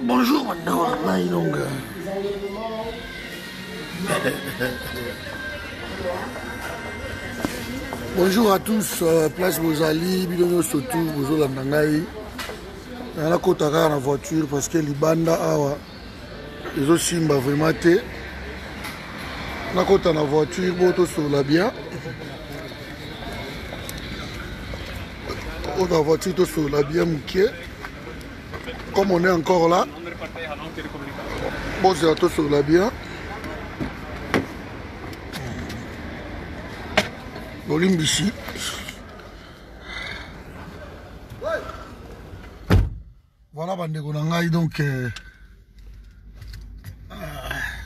Bonjour maintenant, bonjour à tous, place Bozali, Bidono Sotou, Bozola Nangaï. On a Kotaka dans la voiture parce que les bandes les autres simba vraiment té. On a Kotaka dans la voiture, Boto sur la bien. On a la voiture sur la bien, Mouké. Comme on est encore là, bon, c'est sur la bien. L'Olymbici. Voilà, Bandeko Nangaï, donc.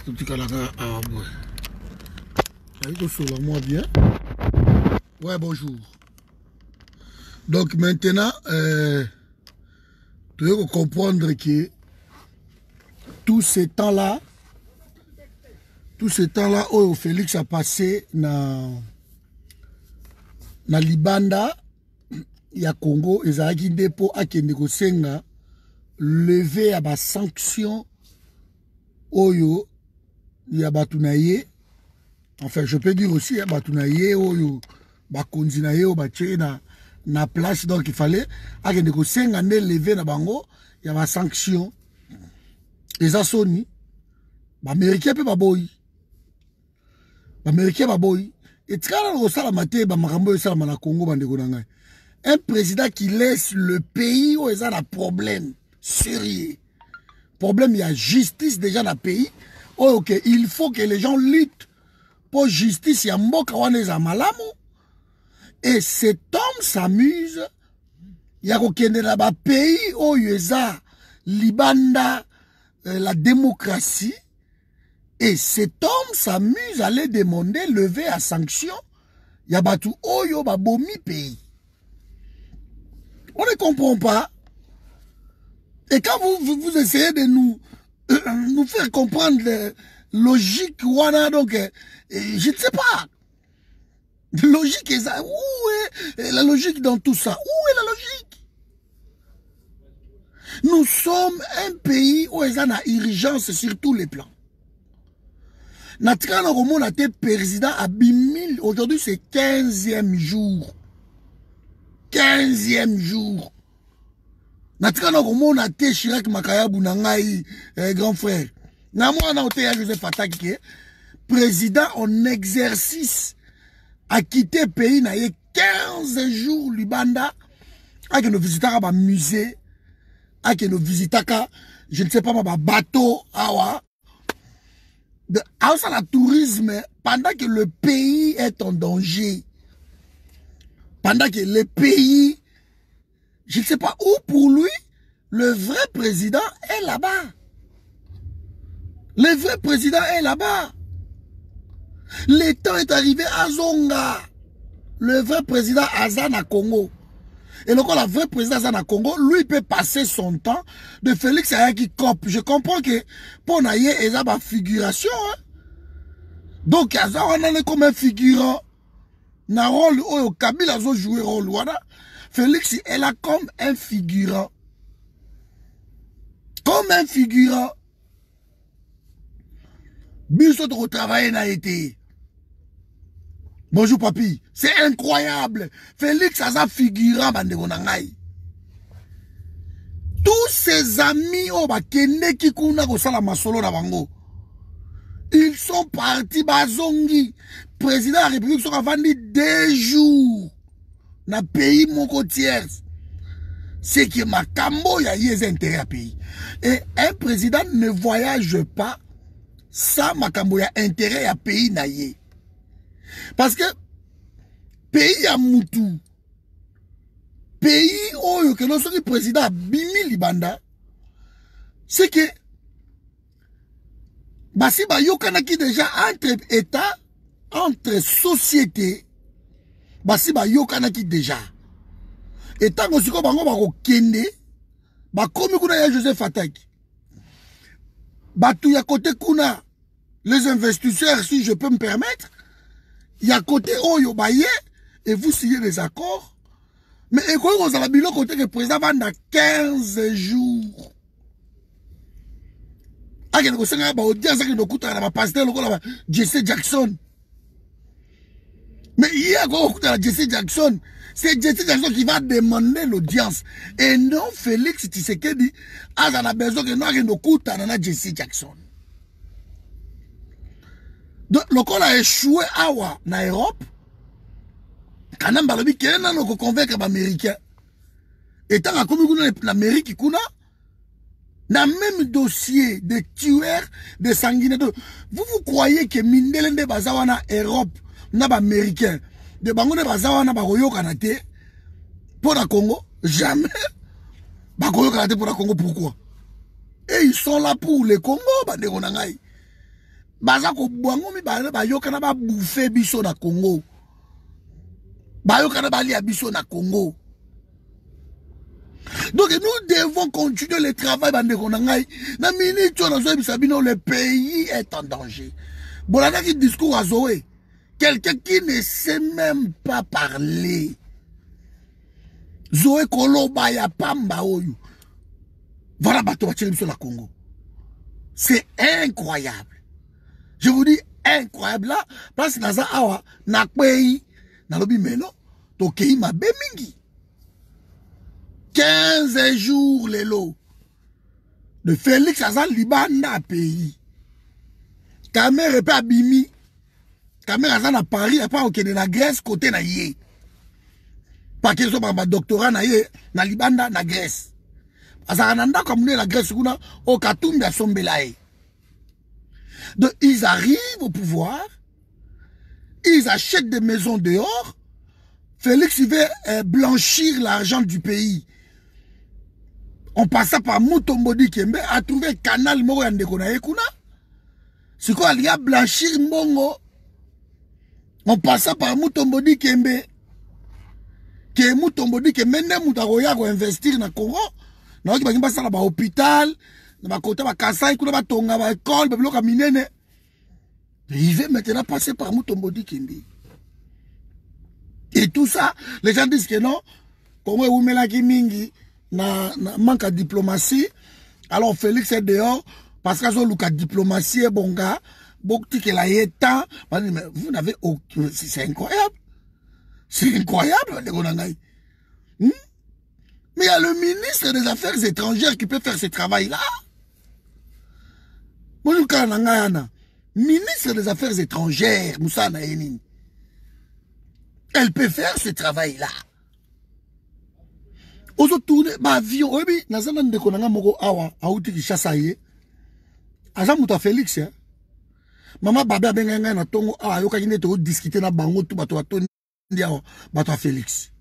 Tout petit calaga. Ah, ouais. Sur la moi bien. Ouais, bonjour. Donc maintenant, tu dois comprendre que tout ce temps-là, où Félix a passé dans Libanda, il y a Congo, et ça a été dépôt à Kendekosenga, levé à la sanction, Oyo, il y a Batunaye, enfin je peux dire aussi, Batunaye, Oyo, Bakonzinaye, Batché, na place, donc il fallait, à Kendekosenga, levé na bango, il y a la sanction, et ça sonne, l'Américain peut pas boy. L'Américain va boy. Et un président qui laisse le pays où il y a un problème sérieux. Problème, il y a justice déjà dans le pays. Oh, ok, il faut que les gens luttent pour justice. Il y a un malamu. Et cet homme s'amuse. Il y a un pays où il y a Libanda, la démocratie. Et cet homme s'amuse à aller demander lever à sanction. Yabatu Oyo Babomi pays. On ne comprend pas. Et quand vous essayez de nous faire comprendre la logique, donc, je ne sais pas. Logique, où est la logique dans tout ça? Où est la logique? Nous sommes un pays où il y a une urgence sur tous les plans. Natikana Romo a été président à Bimil. Aujourd'hui, c'est 15e jour. 15e jour. Natikana Romo a été Chirac Makayabou Nangaï, grand frère. Namouana a été Joseph Fataki, président en exercice, a quitté le pays, na 15 jours, Libanda, a que nous visitons un musée, a que nous visitons, je ne sais pas, un bateau, awa. Le tourisme, pendant que le pays est en danger, pendant que le pays, je ne sais pas où pour lui, le vrai président est là-bas. Le vrai président est là-bas. Le temps est arrivé à Zonga. Le vrai président Azana Congo. Et donc, le vrai président Azana Congo, lui, peut passer son temps de Félix Ayaki Kop. Je comprends que pour Naye, il y a une figuration. Hein? Donc, on est comme un figurant. Na rôle, oh, Kabila a joué rôle. Voilà. Félix, elle a comme un figurant. Comme un figurant. Biso de retravailler n'a été. Bonjour, papi. C'est incroyable. Félix a un figurant, Bandeko Nangaï. Tous ses amis, oh, Kende Kikuna, Kosala Masolo, Nabango. Ils sont partis, Bazongi. Président de la République, sont vendu 2 jours. Dans le pays, mon côtier. C'est que ma cambo, il y a des intérêts à pays. Et un président ne voyage pas sans ma cambo, il y a intérêt à pays naïe. Parce que, pays à Moutou, pays où que notre président a bimi Libanda, c'est que, basi ba yokanaki déjà entre États, entre sociétés, basi ba yokanaki déjà. Et tant que siko bango bako kende, ba komi kuna ya Joseph Fataki. Batu ya côté kuna, les investisseurs, si je peux me permettre, il y a côté Oyo Baye, et vous signez des accords. Mais écoutez, vous avez le côté que le président va dans 15 jours. Ah, il y a une audience qui nous coûte à la pasteur, Jesse Jackson. Mais hier, quand on écoute à Jesse Jackson, c'est Jesse Jackson qui va demander l'audience. Et non Félix Tshisekedi, a besoin que nous coûte à Jesse Jackson. Donc, le col a échoué à Europe. Quand on a dit qu'il y a un convaincre les Américains. Et tant que l'Amérique, dans le même dossier de tueurs, de sanguinaires, vous croyez que Mindelende Bazawana Europe, n'a pas américain, de Bango de Bazawana Baroyo Kanate, pour le Congo, jamais. Baroyo Kanate pour le Congo, pourquoi? Et ils sont là pour le Congo, Bande Ronangaï. Bazako Bango, Bayo Kanaba bouffer Bisso na Congo. Bayo Kanaba li Bisso na Congo. Donc nous devons continuer le travail le pays est en danger. Bolana qui discours à Zoé. Quelqu'un qui ne sait même pas parler. Zoé Koloba ya Pamba Oyu. Voilà bateau sur la Congo. C'est incroyable. Je vous dis incroyable là. Parce que dans un awa, na pays, na lobi meno, to kei ma bemingi. 15 jours les lots de Félix Azan Libanda pays. Caméra pas Bimi. Caméra Azan à Paris, et pas au de la Grèce côté na yé. Pas qu'ils sont ma doctorat na yé, na Libanda na Grèce. Azananda comme la Grèce au Katoum ya Sombelae. Donc ils arrivent au pouvoir, ils achètent des maisons dehors. Félix il veut blanchir l'argent du pays. On passa par Mutombodi Kembe a trouvé un canal Moro Yandekona Ekuna. C'est quoi, il y a blanchir Mongo. On passa par Mutombodi Kembe. Que Mutombodi Kembe ne Mutaroya go investir na Congo. Na ki bakimba sala ba hôpital, na ba kota ba Kasai kuna ba tonga ba école, ba bloka minene. Il veut maintenant passer par Mutombodi Kembe. Et tout ça, les gens disent que non, Congo ou Melaki Mingi. Manque de diplomatie. Alors Félix est dehors parce qu'il y a une diplomatie bon gars. Vous n'avez aucun. C'est incroyable. C'est incroyable. Mais il y a le ministre des Affaires étrangères qui peut faire ce travail-là. Ministre des Affaires étrangères, Moussa Naïnin. Elle peut faire ce travail-là. Ozo tourne ba avion obi nazana ndeko nanga moko awa auti kishasa ye aza muta Félix ya mama baba benga nga na tongo awa yoka kine to discuter na bango tu bato atondi awa bato a Félix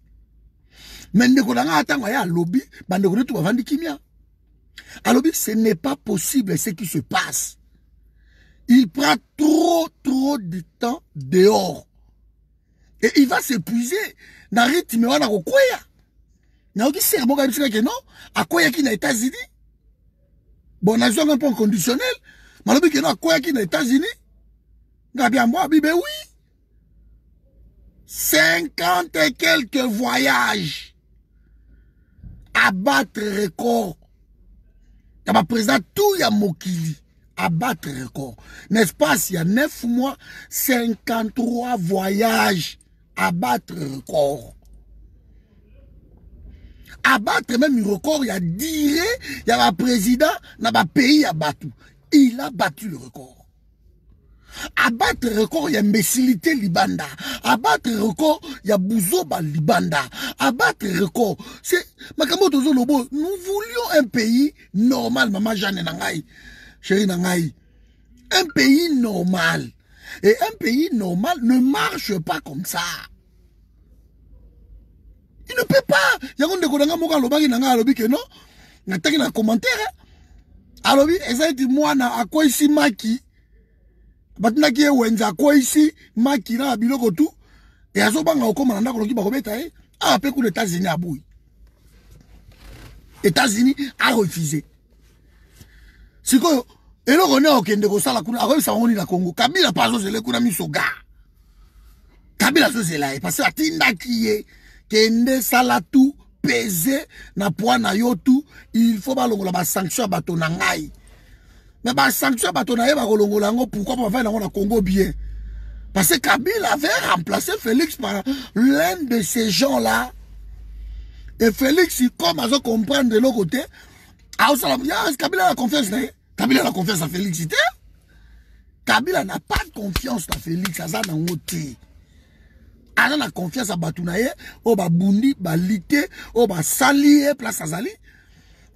mais ndeko nanga atanga ya lobby bandeko ne tu bavandi kimia alobi ce n'est pas possible ce qui se passe, il prend trop de temps dehors et il va s'épuiser na rythme wana kokwea. Non, à quoi y a les États-Unis? Bon, on a un point conditionnel. Mais à quoi y a les États-Unis? Oui. 50 et quelques voyages. À battre record. Il y a président tout y a Mokili. À battre record. N'est-ce pas, s'il y a 9 mois, 53 voyages. À battre record. Abattre même le record, il y a diré, il y a un président, dans un pays à battu. Il a battu le record. Abattre le record, il y a imbécilité Libanda. Abattre le record, il y a Bouzoba Libanda. Abattre le record, c'est Makamoto Zolobo. Nous voulions un pays normal, maman Jeanne Nangaï, chérie Nangaï. Un pays normal. Et un pays normal ne marche pas comme ça. Il ne peut pas. Il y a un de que non. Il y a un commentaire. Alors, il moi, à quoi ici, Maki? Batina qui est Wenza, à quoi ici, Maki, na biloko tout. Et à ce moment-là, on a dit que ah, après les États-Unis à bouille. États-Unis a refusé. C'est que, et là, on est au Kende, on est au Congo. Kabila, par exemple, c'est le Kounami Soga. Kabila, c'est là. Parce que la Tinda qui est. kende sala tout peser na poids na yo tout il faut balongola ba sanction bato na ngai mais ba sanction bato na ye ba kolongola ngo pourquoi pas faire na Congo bien parce que Kabila avait remplacé Félix par l'un de ces gens là et Félix il comme à comprendre de l'autre côté Kabila a confiance na ye Kabila a confiance à Félix Kabila n'a pas de confiance à Félix aza na ngote Aza na confiance à Batounaye, au Babundi, Balité, au Basali, place Azali.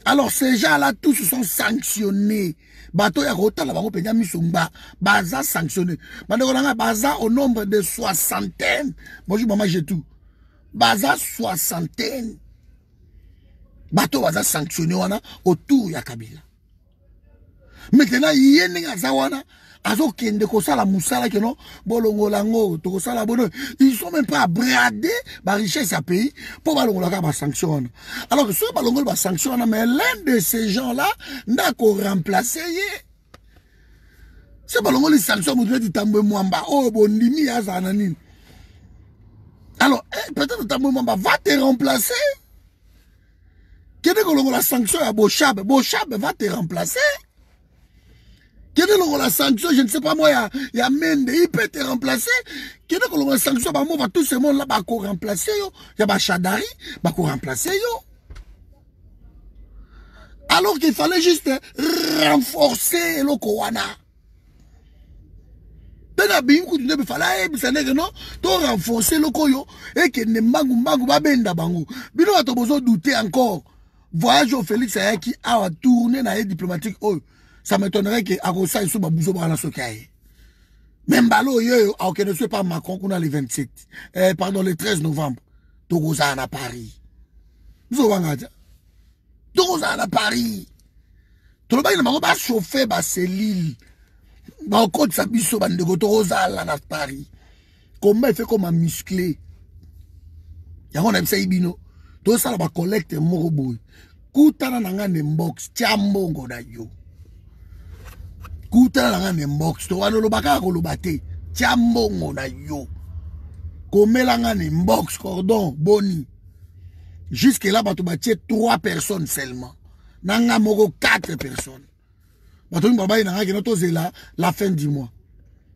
Alors ces gens-là, tous se sont sanctionnés. Bato ya rota la bango penya misumba, baza sanctionné. Bandekolanga baza au nombre de soixantaine. Bonjour maman, j'ai tout. Baza soixantaine. Bato baza sanctionné wana autour ya Kabila. Maintenant yene ngaza wana. Azo kende kosala musala que non bolongolango to kosala bono ils sont même pas bradés ba richesse à pays pour balongola ba sanction alors que ceux balongola ba sanction mais l'un de ces gens là n'a qu'au remplacer c'est balongola sanction mo dit tambo mwamba oh bondimi azana nini alors peut-être tambo mwamba va te remplacer kende kolongola sanction ya Bochabe va te remplacer. Quelle est la sanction? Je ne sais pas moi, il y a Mende, il peut te remplacer. Quelle est la sanction? Bah, moi, tout ce monde là, bah, qu'on remplacer, yo. Il y a bah, Chadari, bah, qu'on remplacer, yo. Alors qu'il fallait juste renforcer le Kowana. Bena bingu, tu ne peux pas là, non? Tu renforcer le Koyo, et que ne mangu, ba benda bangu. Bino, tu as besoin de douter encore. Voyage au Félix qui a tourné dans les diplomatiques, oh. Ça m'étonnerait que Agosa et Souba Bouzo Brana Sokaye. Même Balo, je ne suis pas Macron qu'on a le 27. Pardon, le 13 novembre. Togoza à Paris. Vous avez Togoza à Paris. Tout le monde n'a pas chauffé, c'est l'île. Dans le code, ça biso, Togoza à Paris. Comment il fait comme un musclé? Il y a un MC Ibino. Tout ça, va collecter Moroboy. Koutana nanga nembox, tiambongo da yo. Kouta la ngane mbox, to wano lo baka ko lo bate, tiambongo na yo. Kome la ngane mbox, cordon, boni. Jusque là, bato batie 3 personnes seulement. Nanga moko 4 personnes. Bato mi baba nanga keno toze la fin du mois.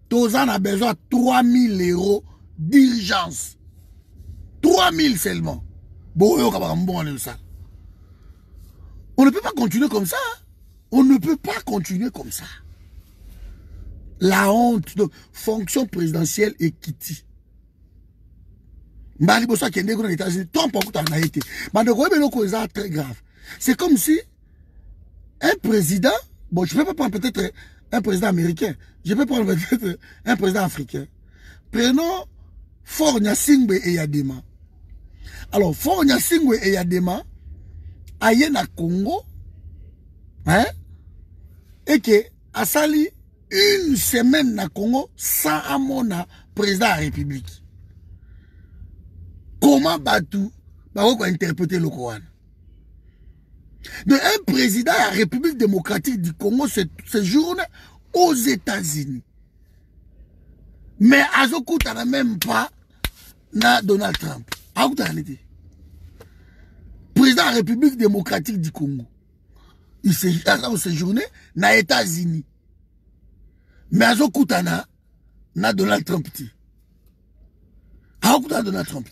Tozan a besoin de 3000 € d'urgence. 3000 seulement. Bon, yo kabambon ça. On ne peut pas continuer comme ça. On ne peut pas continuer comme ça. La honte de fonction présidentielle et Kitty. Mbali bosa kende ko na États-Unis, tant pas que t'en as été. Mandoko ebelo ko ça très grave. C'est comme si un président, bon, je peux pas prendre peut-être un président américain, je peux prendre peut-être un président africain. Prenons Faure Gnassingbé et Yadema. Alors, Faure Gnassingbé et Yadema, aye na Congo, hein, et que asali une semaine na Congo sans amona président de la République. Comment Batou va interpréter le Coran? De un président de la République démocratique du Congo séjourne aux États-Unis. Mais Azokuta n'a même pas na Donald Trump. Président de la République démocratique du Congo. Il s'est séjourné aux États-Unis. Mais Azokuta na Donald Trump. Azokuta Donald Trump.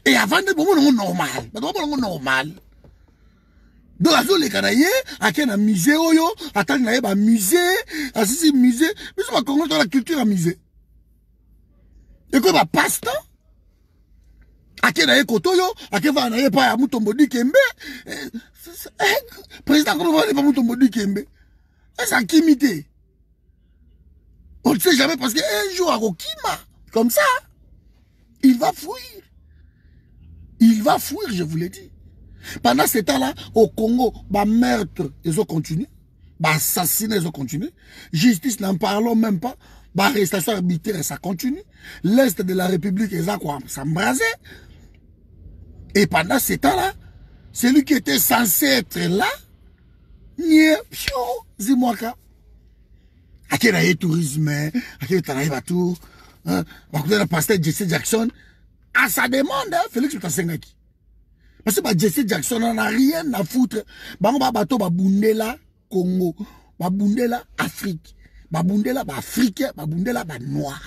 Et avant de bon normal. Donc azo les Canadiens à quel musée oyo attend na ba musée assisi musée mais ça va Congo dans la culture à musée. Et quoi ba passe-temps à quel na kotoyo à quel va na pas à Mutombo Dikembe président comment va pas Mutombo Dikembe ça kimité. On ne sait jamais parce que un jour à Rokima comme ça il va fuir. Il va fuir, je vous l'ai dit. Pendant ce temps-là, au Congo, bah meurtre, ils ont continué. Bah assassinat, ils ont continué. Justice, n'en parlons même pas. Bah arrestation arbitraire, ça continue. L'Est de la République, ils ont s'embrasé. Et pendant ce temps-là, celui qui était censé être là, nie, pio, Zimwaka. À quel tourisme, à quel travail, à tout, à quel pasteur Jesse Jackson. à sa demande, hein, Félix Mutasengaki. Parce que Jesse Jackson n'a rien à foutre. Bango bateau babundela Congo, babundela Afrique, babundela Afrique, babundela noir.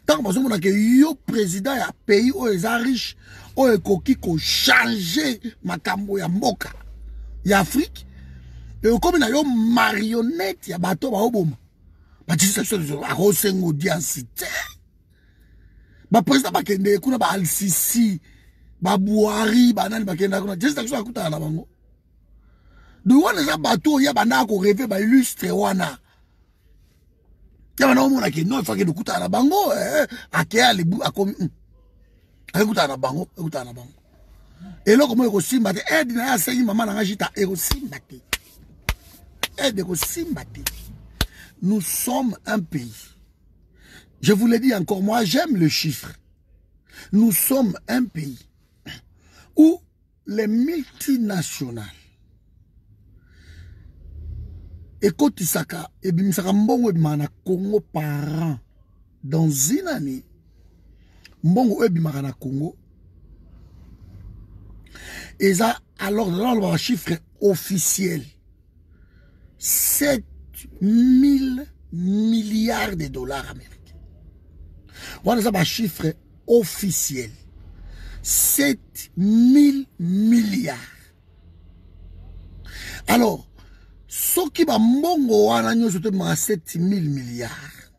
Tant que vous avez yo président ya pays où ils sont riches, où ils ont changé makambo ya mboka, ya Afrique, et comme il y a yo marionnette ya bateau ba oboma. Ba Jesse Jackson a resengo audience. Ba président ba kende kuna ba Al-Sisi. Babouari, banane, bakenda, juste que ça coûte à la bango. De où les bateaux, il y a bana ko rêver, ba illustre wana. Il y a bana on a qui non, il faut que nous coûte à la bango, à qui a les bouts, à comme, écoute à la bango, écoute à la bango. Et là, comme il y a aussi, mate, aide, il y a assez, maman, n'a agita, et aussi, mate. Aide, aussi, mate. Nous sommes un pays. Je vous l'ai dit encore, moi, j'aime le chiffre. Nous sommes un pays où les multinationales ekotisaka ebimisaka mbongo ebimaka na Congo par an dans une année mbongo ebimaka na Congo et ça alors dans le chiffre officiel 7 000 milliards de dollars américains. Voilà ça un chiffre officiel 7 000 milliards. Alors, ce qui va mbongo wana nyo sote ma 7 000 milliards.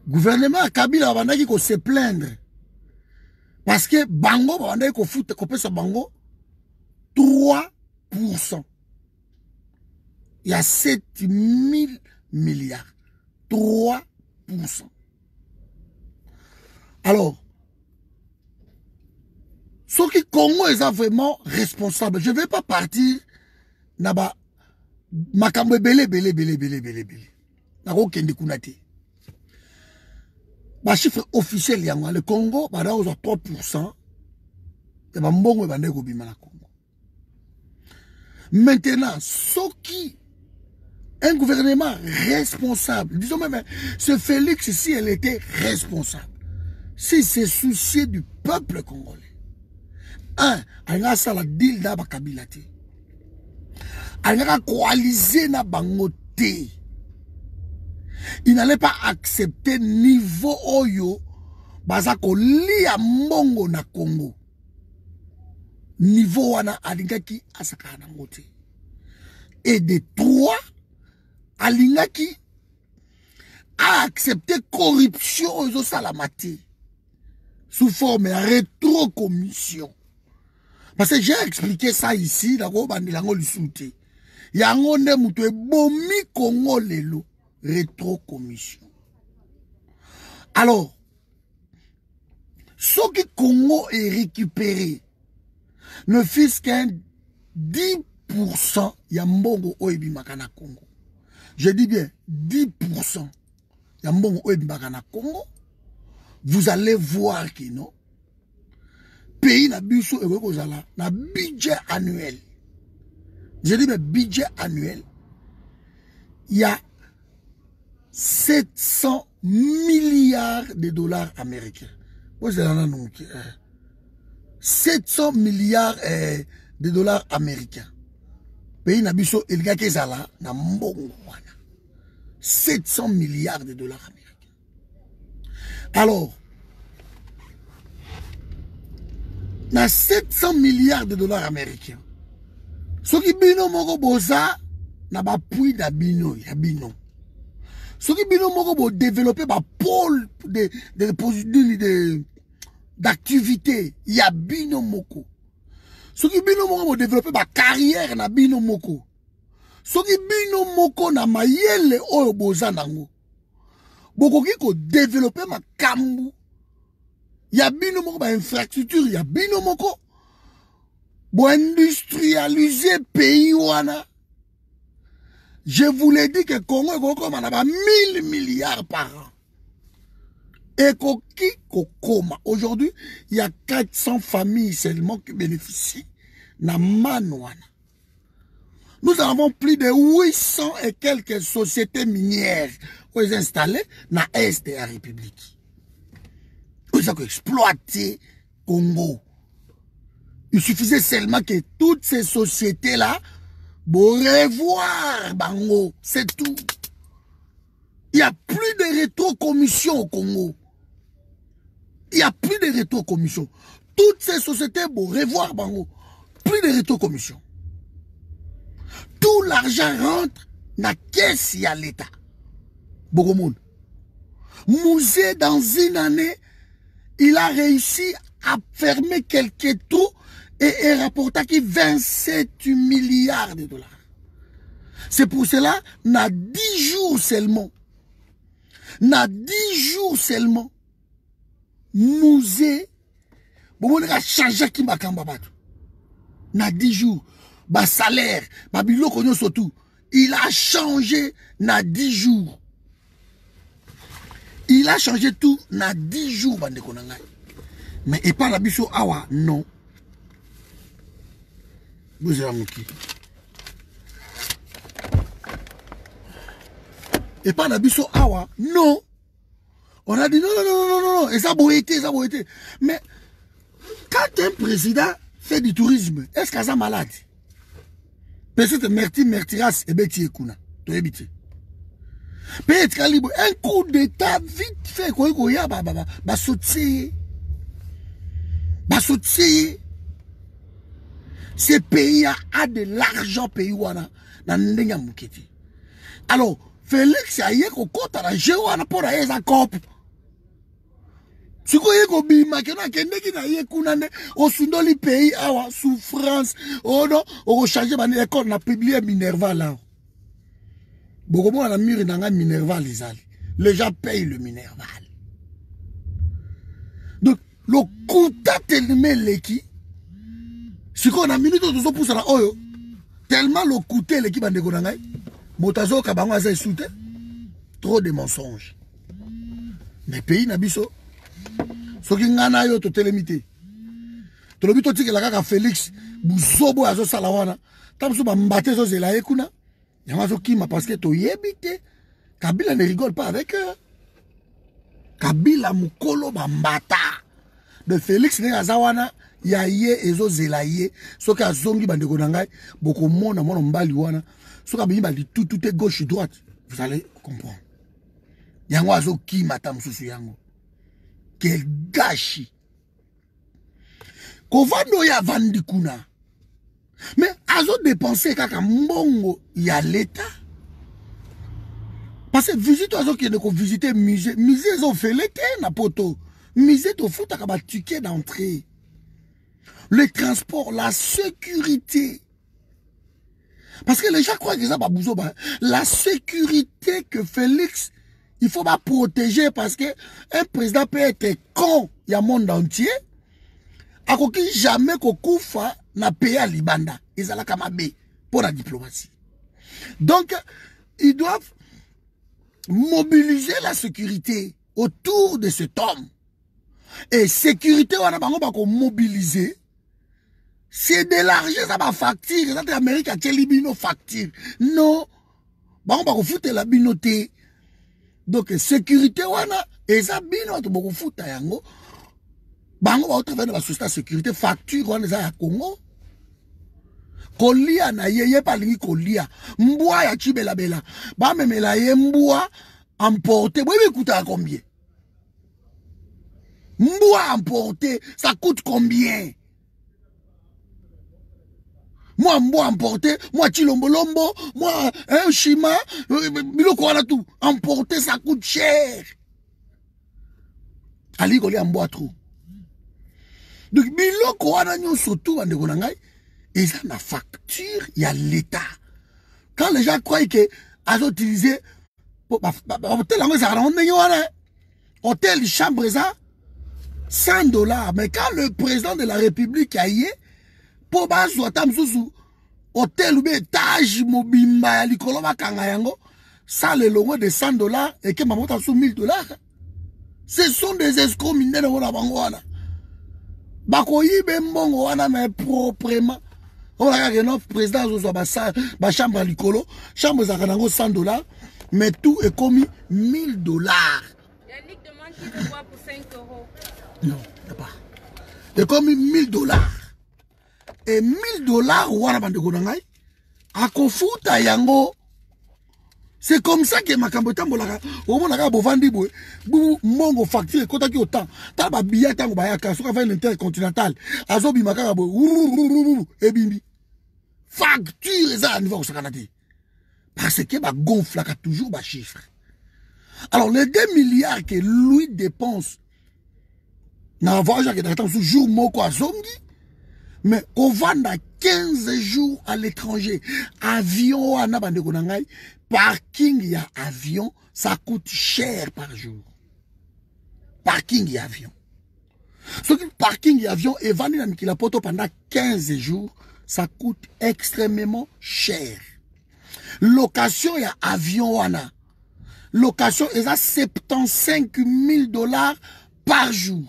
Gouvernement Kabila va ndaki ko se plaindre parce que bango va ndaki ko foute ko pesa bango 3%. Il y a 7 000 milliards. 3%. Alors, ce qui Congo est vraiment responsable. Je ne vais pas partir naba makambo belé. Nako kende kunate. Ba chiffre officiel yango le Congo ba da 3%. Et ba mbongo ba ndeko bima na Congo. Maintenant, ce qui un gouvernement responsable, disons même ce Félix si elle était responsable. Si c'est soucié du peuple congolais. Un, il y a ça la deal d'Aba Kabila. Il y a coalisé na bangote. Il n'allait pas accepter niveau oyo bazako liya mbongo na Congo. Niveau wana alingaki asaka na ngote. Et de trois, alingaki a accepté corruption aux salamati. Sous forme de rétrocommission. Parce que j'ai expliqué ça ici, d'accord, bandilango lisouté. Yango ne mutu bomi Congo lelo, rétrocommission. Alors, ce que Congo est récupéré ne fût qu'un 10% yambongo oebi makana Congo. Je dis bien 10% yambongo oebi makana Congo. Vous allez voir que non. Pays na biso na budget annuel. Je dis mais budget annuel. Il y a 700 milliards de dollars américains. 700 milliards de dollars américains. Pays na biso il ga kezala na mbongo wana. 700 milliards de dollars américains. Alors, na 700 milliards de dollars américains. Ce qui bino moko boza na ba pui da bino ya bino. Ce qui bino moko bo développer ba pôle d'activité ya bino moko. Ce qui bino moko bo développer ba carrière na bino moko. Ce qui bino moko na mayele oyo boza nango. Bokoki ko développer ma kambu. Ya bino moko ba infrastructure ya bino moko. Bo industrialiser pays wana. Je vous l'ai dit que Congo est 1000 milliards par an. Et Kokoma. Aujourd'hui, il y a 400 familles seulement qui bénéficient na manouana. Nous avons plus de 800 et quelques sociétés minières installées dans l'Est de la République. ils ont exploité Congo. Il suffisait seulement que toutes ces sociétés-là, bon revoir, bango, c'est tout. Il n'y a plus de rétrocommission au Congo. Il n'y a plus de rétrocommission. Toutes ces sociétés, bon revoir, bango, plus de rétrocommission. Tout l'argent rentre dans la caisse à l'État. Bogomoun. Musée, dans une année, il a réussi à fermer quelques trous et rapporter 27 milliards de dollars. C'est pour cela, na 10 jours seulement, musée, bon, on a changé qui m'a cambabat. Na 10 jours, ba salaire, ba bilo konyo surtout, il a changé na 10 jours. Il a changé tout na 10 jours, bande konanga. Mais et pas la biso awa, non. Vous avez mouki. Et pas la biso awa, non. On a dit non, et ça a été. Mais quand un président fait du tourisme, est-ce qu'il y a malade? Peut-être Mertiras et Betty Ekuna. Tu es peut-être un coup d'état vite fait, bah sauter. Ce pays a de l'argent pays wana na ndenga muketi. Alors Félix aye ko kota na jewana pour eza cop. Siko yeko bima kena kendeki na ye kunande o sundoli pays awa souffrance o non o changer ba école na publier Minerval là. Bokomo na mur na nga Minerval izali. Les gens payent le Minerval. Donc le kuta tellement leki si on a minute de pour ça oyo tellement le coûté l'équipe en dégonangai motazo kabango aza soute trop de mensonges mais pays na biso soki ngana yo to telemité to lobi to tikela kaka Félix buzobo azo sala wana tamso ba mbate zo zela ekuna yama zo kima parce que to yebite Kabila ne rigole pas avec eux. Kabila mukolo ba mbata de Félix ne azawana ya ye ezo zelaye soki azongi bandeko na ngai boko mona mona mbali wana soki abimi bali tout est gauche droite vous allez comprendre yango azo kima ta mususu yango quel gâchis kovando ya vandi kuna mais azo dépenser kaka mbongo ya l'état parce que visite azo qui ne ko visiter musée zo fait l'été na poto musée to futa ka ba ticket d'entrée. Le transport, la sécurité. Parce que les gens croient que ça va bouger. La sécurité que Félix, il faut pas protéger parce que un président peut être con, il y a un monde entier. A qui jamais Kokoufa n'a payé à Libanda. Ils ont la kamabé pour la diplomatie. Donc, ils doivent mobiliser la sécurité autour de cet homme. Et sécurité, on a pas mobiliser. C'est de l'argent, ça va facture. Ça, l'Amérique a télé bino facture. Non. Bon, on va foutre la binoté. Donc, sécurité, wana, et ça, bino, on va foutre yango. Bon, on va travailler dans la société sécurité, facture, wana, ça, à Congo. Kolia, na yeye, pas lingi kolia. Mboua, ya chibela bela. Ba, me la ye, mboua, emporté. Oui, mais coûte à combien? Mboua, emporté, ça coûte combien? Moi, mboua emporté, moi, chilombolombo, moi, un chima, biloko wana tout. Emporté, ça coûte cher. Ali, koli, mboua trop. Donc, biloko wana nyon surtout, ande konangai, et ça, ma facture, il y a l'État. Quand les gens croient que, ils ont utilisé, hôtel, hôtel, chambre, ça, $100. Mais quand le président de la République a y est, pour hôtel ou étage mobimba likoloba kangayango ça le logo de $100 et que maman sous $1000. Ce sont des escrocs minés dans la bangoana. Bakoyi bembongo wana mais proprement. On a un président ba chambre likolo, chambre za kanango $100 mais tout est commis $1000. Yannick demande qu'il te voit pour 5 €. Non, il n'y a pas. Et comme $1000. Et $1000, wana bandeko nangai, akofuta yango. C'est comme ça que makambo tambolaka. Au moins, la bovandi boy, mongo facture, kota ki autant. Taba billet tango bayaka, soka fait l'intercontinental. Azobi makara boy, et bimbi. Facture, ça, à niveau au Sakanati. Parce que bah gonfle toujours bah chiffre. Alors, les 2 milliards que lui dépense, n'a voyage qui est sous jour moko à Zongi, mais on vend 15 jours à l'étranger. Avion, à Nabandekonangai, parking, il y a avion, ça coûte cher par jour. Parking et avion. Ce qui parking et avion est vendu dans Mikilapoto pendant 15 jours, ça coûte extrêmement cher. Location et avion, wana. Location est à $75,000 par jour.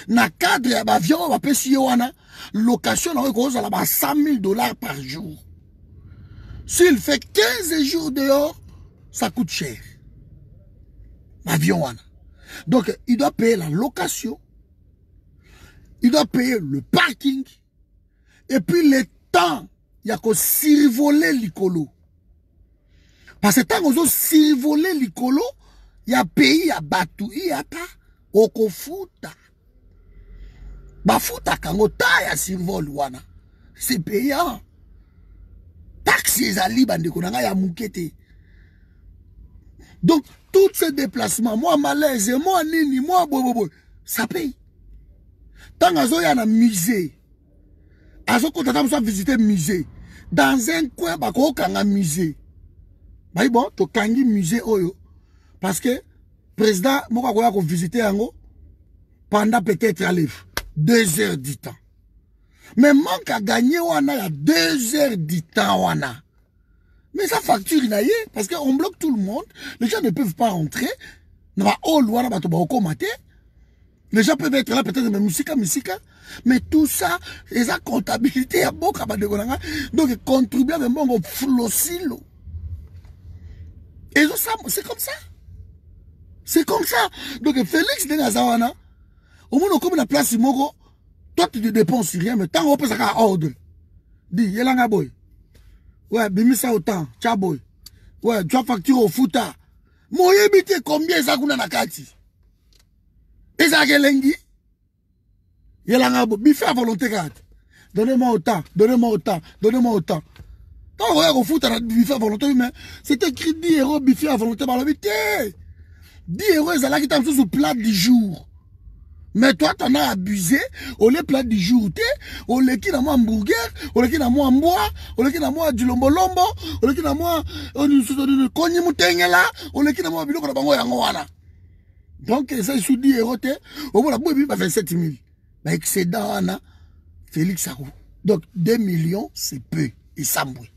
Na cadre ya avion, on va payer wana. Location, on va $100,000 par jour. S'il fait 15 jours dehors, ça coûte cher. Avion, wana. Donc, il doit payer la location. Il doit payer le parking. Et puis, le temps, il y a qu'à survoler l'icolo. Parce que tant qu'on survoler l'icolo, il y a pays à Batou, il y a ta, okofuta. Bafuta kango ta ya survol wana. C'est payant. Taxes à Liban konanga ya mukete. Donc, tous ces déplacements, moi malaise, moi nini, moi bobobo, ça paye. Tant qu'on y a un musée, azo ko tata mso visiter musée. Dans un coin, bako kanga musée. Bah bon, to kangi musée oyo. Parce que, président, moi ko visiter yango, pendant peut-être 2 heures du temps. Mais manque à gagner wana, il y a 2 heures du temps wana. Mais ça facture inaye, parce qu'on bloque tout le monde. Les gens ne peuvent pas rentrer. Les gens peuvent être là, peut-être, mais musique. Mais tout ça, c'est la comptabilité à beaucoup. Donc, contribuer à mon flossilo. Et ça, c'est comme ça. C'est comme ça. Donc, Félix de Nazawana, au moins, comme la place Mogo, toi, tu ne dépenses rien, mais tant qu'on peut ça à ordre. Dis, Yelanga boy. Ouais, bimisa autant, tchaboy. Ouais, tu as facturé au fouta. Moi, habité combien ça qu'on a na kati? Et ça, Gelengi? Yelanga boy, bifé à volonté carte. Donnez-moi autant, donnez-moi autant, donnez-moi autant. Quand on regarde au foot, on a bifé à volonté, mais c'est écrit 10 € bifé à volonté par la vite. 10 €, c'est là qui t'a mis sur plat du jour. Mais toi, t'en as abusé, au lieu plat du jour, au lieu qui n'a moi hamburger, au lieu qui n'a moi mboa, au lieu qui n'a moi du lombolombo, au lieu qui n'a moi konyi mutengela, au lieu qui n'a moi biloko na bango yango wana. Donc, ça, sous 10 €, au moins la boue, il va 27 000. Mais excédent, wana, Félix Sarou. Donc, 2 millions, c'est peu. Et ça mouille.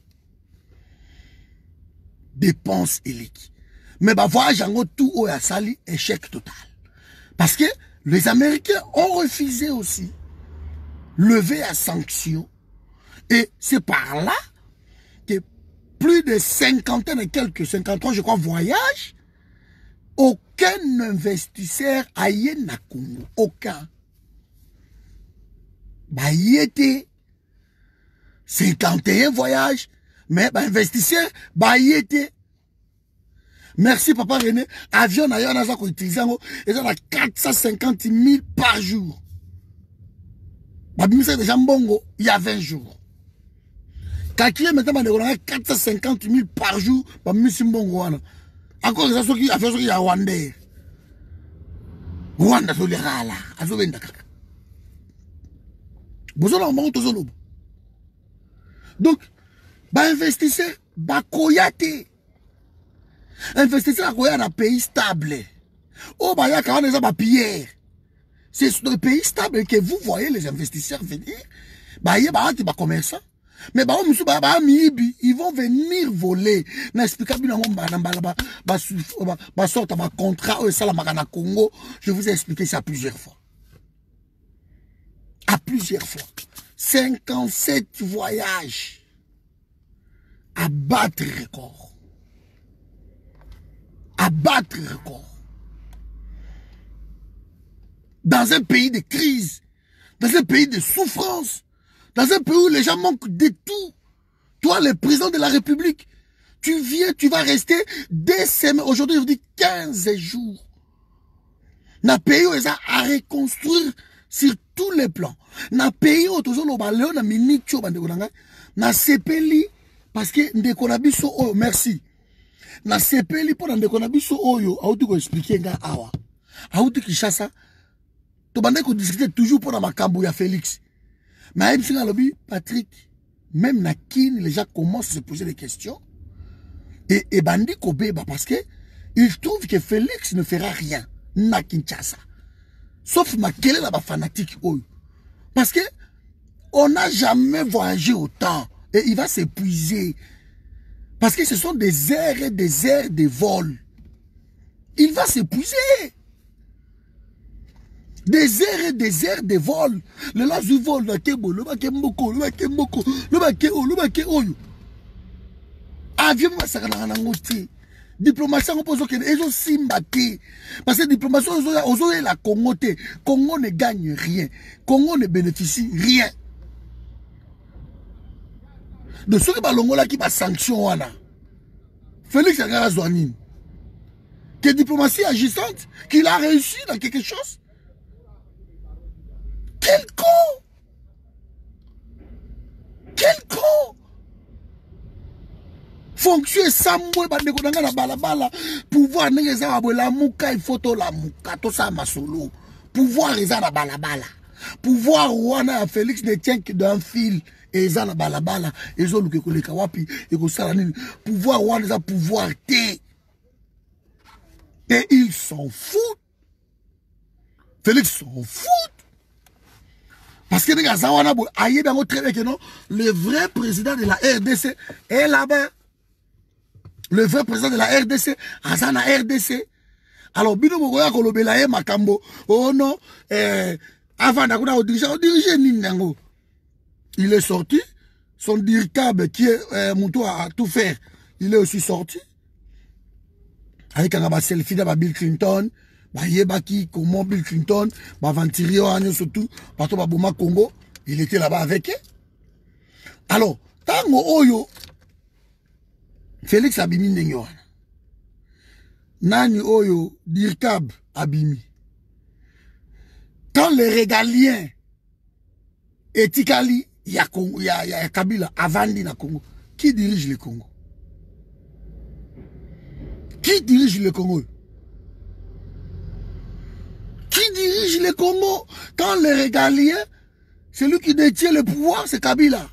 Dépenses éliques. Mais bah, voyage en tout au Yassali, échec total. Parce que les Américains ont refusé aussi lever la sanction. Et c'est par là que plus de 50 et quelques, 53, je crois, voyages, aucun investisseur aille na Congo. Aucun. Bah, y était 51 voyages, mais bah, investisseur, bah, y était. Merci, papa René. Avion, on a utilisé, et ça a 450 000 par jour. C'est déjà bongo, il y a 20 jours. Calculez maintenant, on a 450 000 par jour, encore ça, ce qui a fait, il y a Rwanda. Rwanda, c'est le rala, à Zobenda. Vous avez un bon tozolo. Donc, investisseur, koyate. Investisseur dans un pays stable. Oh, il y a quand même des pierres. C'est dans le pays stable que vous voyez les investisseurs venir. Il y a des commerçants. Mais ils vont venir voler. Congo. Je vous ai expliqué ça plusieurs fois. À plusieurs fois. 57 voyages. À battre record. À battre record. dans un pays de crise, dans un pays de souffrance, dans un pays où les gens manquent de tout. Toi, le président de la République, tu viens, tu vas rester des semaines, aujourd'hui je vous dis 15 jours. Na pays où ils ont à reconstruire sur tous les plans. Na pays où toujours le ballon na minute na sepeli parce que ndeko na biso oyo merci. Na sepeli pour ndeko na biso oyo auti ko expliquer nga awa. Auti Kinshasa to bande ko discuter toujours pour na makambo ya Félix. Mais il singa lobby Patrick même na kin les gens commencent à se poser des questions et bandi ko beba parce que il trouve que Félix ne fera rien. Na Kinshasa. Sauf Makele là-bas fanatique. Parce que on n'a jamais voyagé autant. Et il va s'épuiser. Parce que ce sont des heures et des heures de vol. Il va s'épuiser. Des heures et des heures de vol. Le last du vol, le kebo, le bakemboko, le bakemboko, le bakeo, le bakeo. Avion, ça va s'arrêter. Diplomatie, on pose que les gens simbati. Parce que diplomatie, on la Congo. Congo ne gagne rien. Congo ne bénéficie rien. De ceux qui ont là qui va sanction. Félix Agara-Zouanine. Que diplomatie agissante, qu'il a réussi dans quelque chose. Quel con! Quel con! Fonction samwe bandeko nanga na balabala pouvoir nengeza abwela muka il faut to la muka to sa masolo pouvoir eza na balabala pouvoir wana Félix ne tient que d'un fil et eza na balabala ezo luke koleka wapi e ko sala nini pouvoir wana eza pouvoir té et ils s'en foutent. Félix s'en fout parce que nega zawana bo aye bango très bien que non le vrai président de la RDC est là-bas. Le vrai président de la RDC, Azana RDC. Alors, Bino Mogoya Kolobelaye Makambo, oh non, avant d'avoir dirigé Nindango. Il est sorti, son diricable qui est Moutou à tout faire, il est aussi sorti. Avec un selfie de Bill Clinton, Yebaki, comment Bill Clinton, Vantirio, surtout, partout Baboma Congo, il était là-bas avec eux. Alors, Tango Oyo, Félix Abimi Nenyo. Nani Oyo Dirkab Abimi. Quand les régaliens Etikali, il y a Kabila, Avandi na Congo. Qui dirige le Congo? Qui dirige le Congo? Qui dirige le Congo? Quand les régaliens, celui qui détient le pouvoir, c'est Kabila.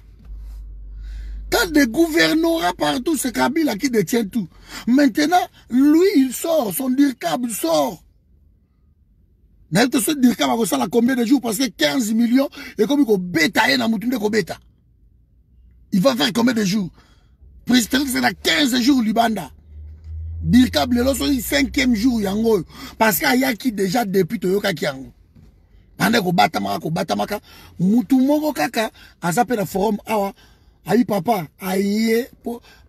Quand des gouvernorats partout, c'est Kabila qui détient tout. Maintenant, lui, il sort, son dirkab, il sort. Ce dirkab va ça combien de jours? Parce que 15 millions, et comme il bêta, il va faire combien de jours? Président, c'est dans 15 jours, Libanda. Dirkab, le 5e jour, yango. Parce qu'il y a qui déjà depuis Toyoka Kiango. Pendant qu'on batamaka, Moutoumoko Kaka, a zappé le forum, awa. Aïe papa, aïe,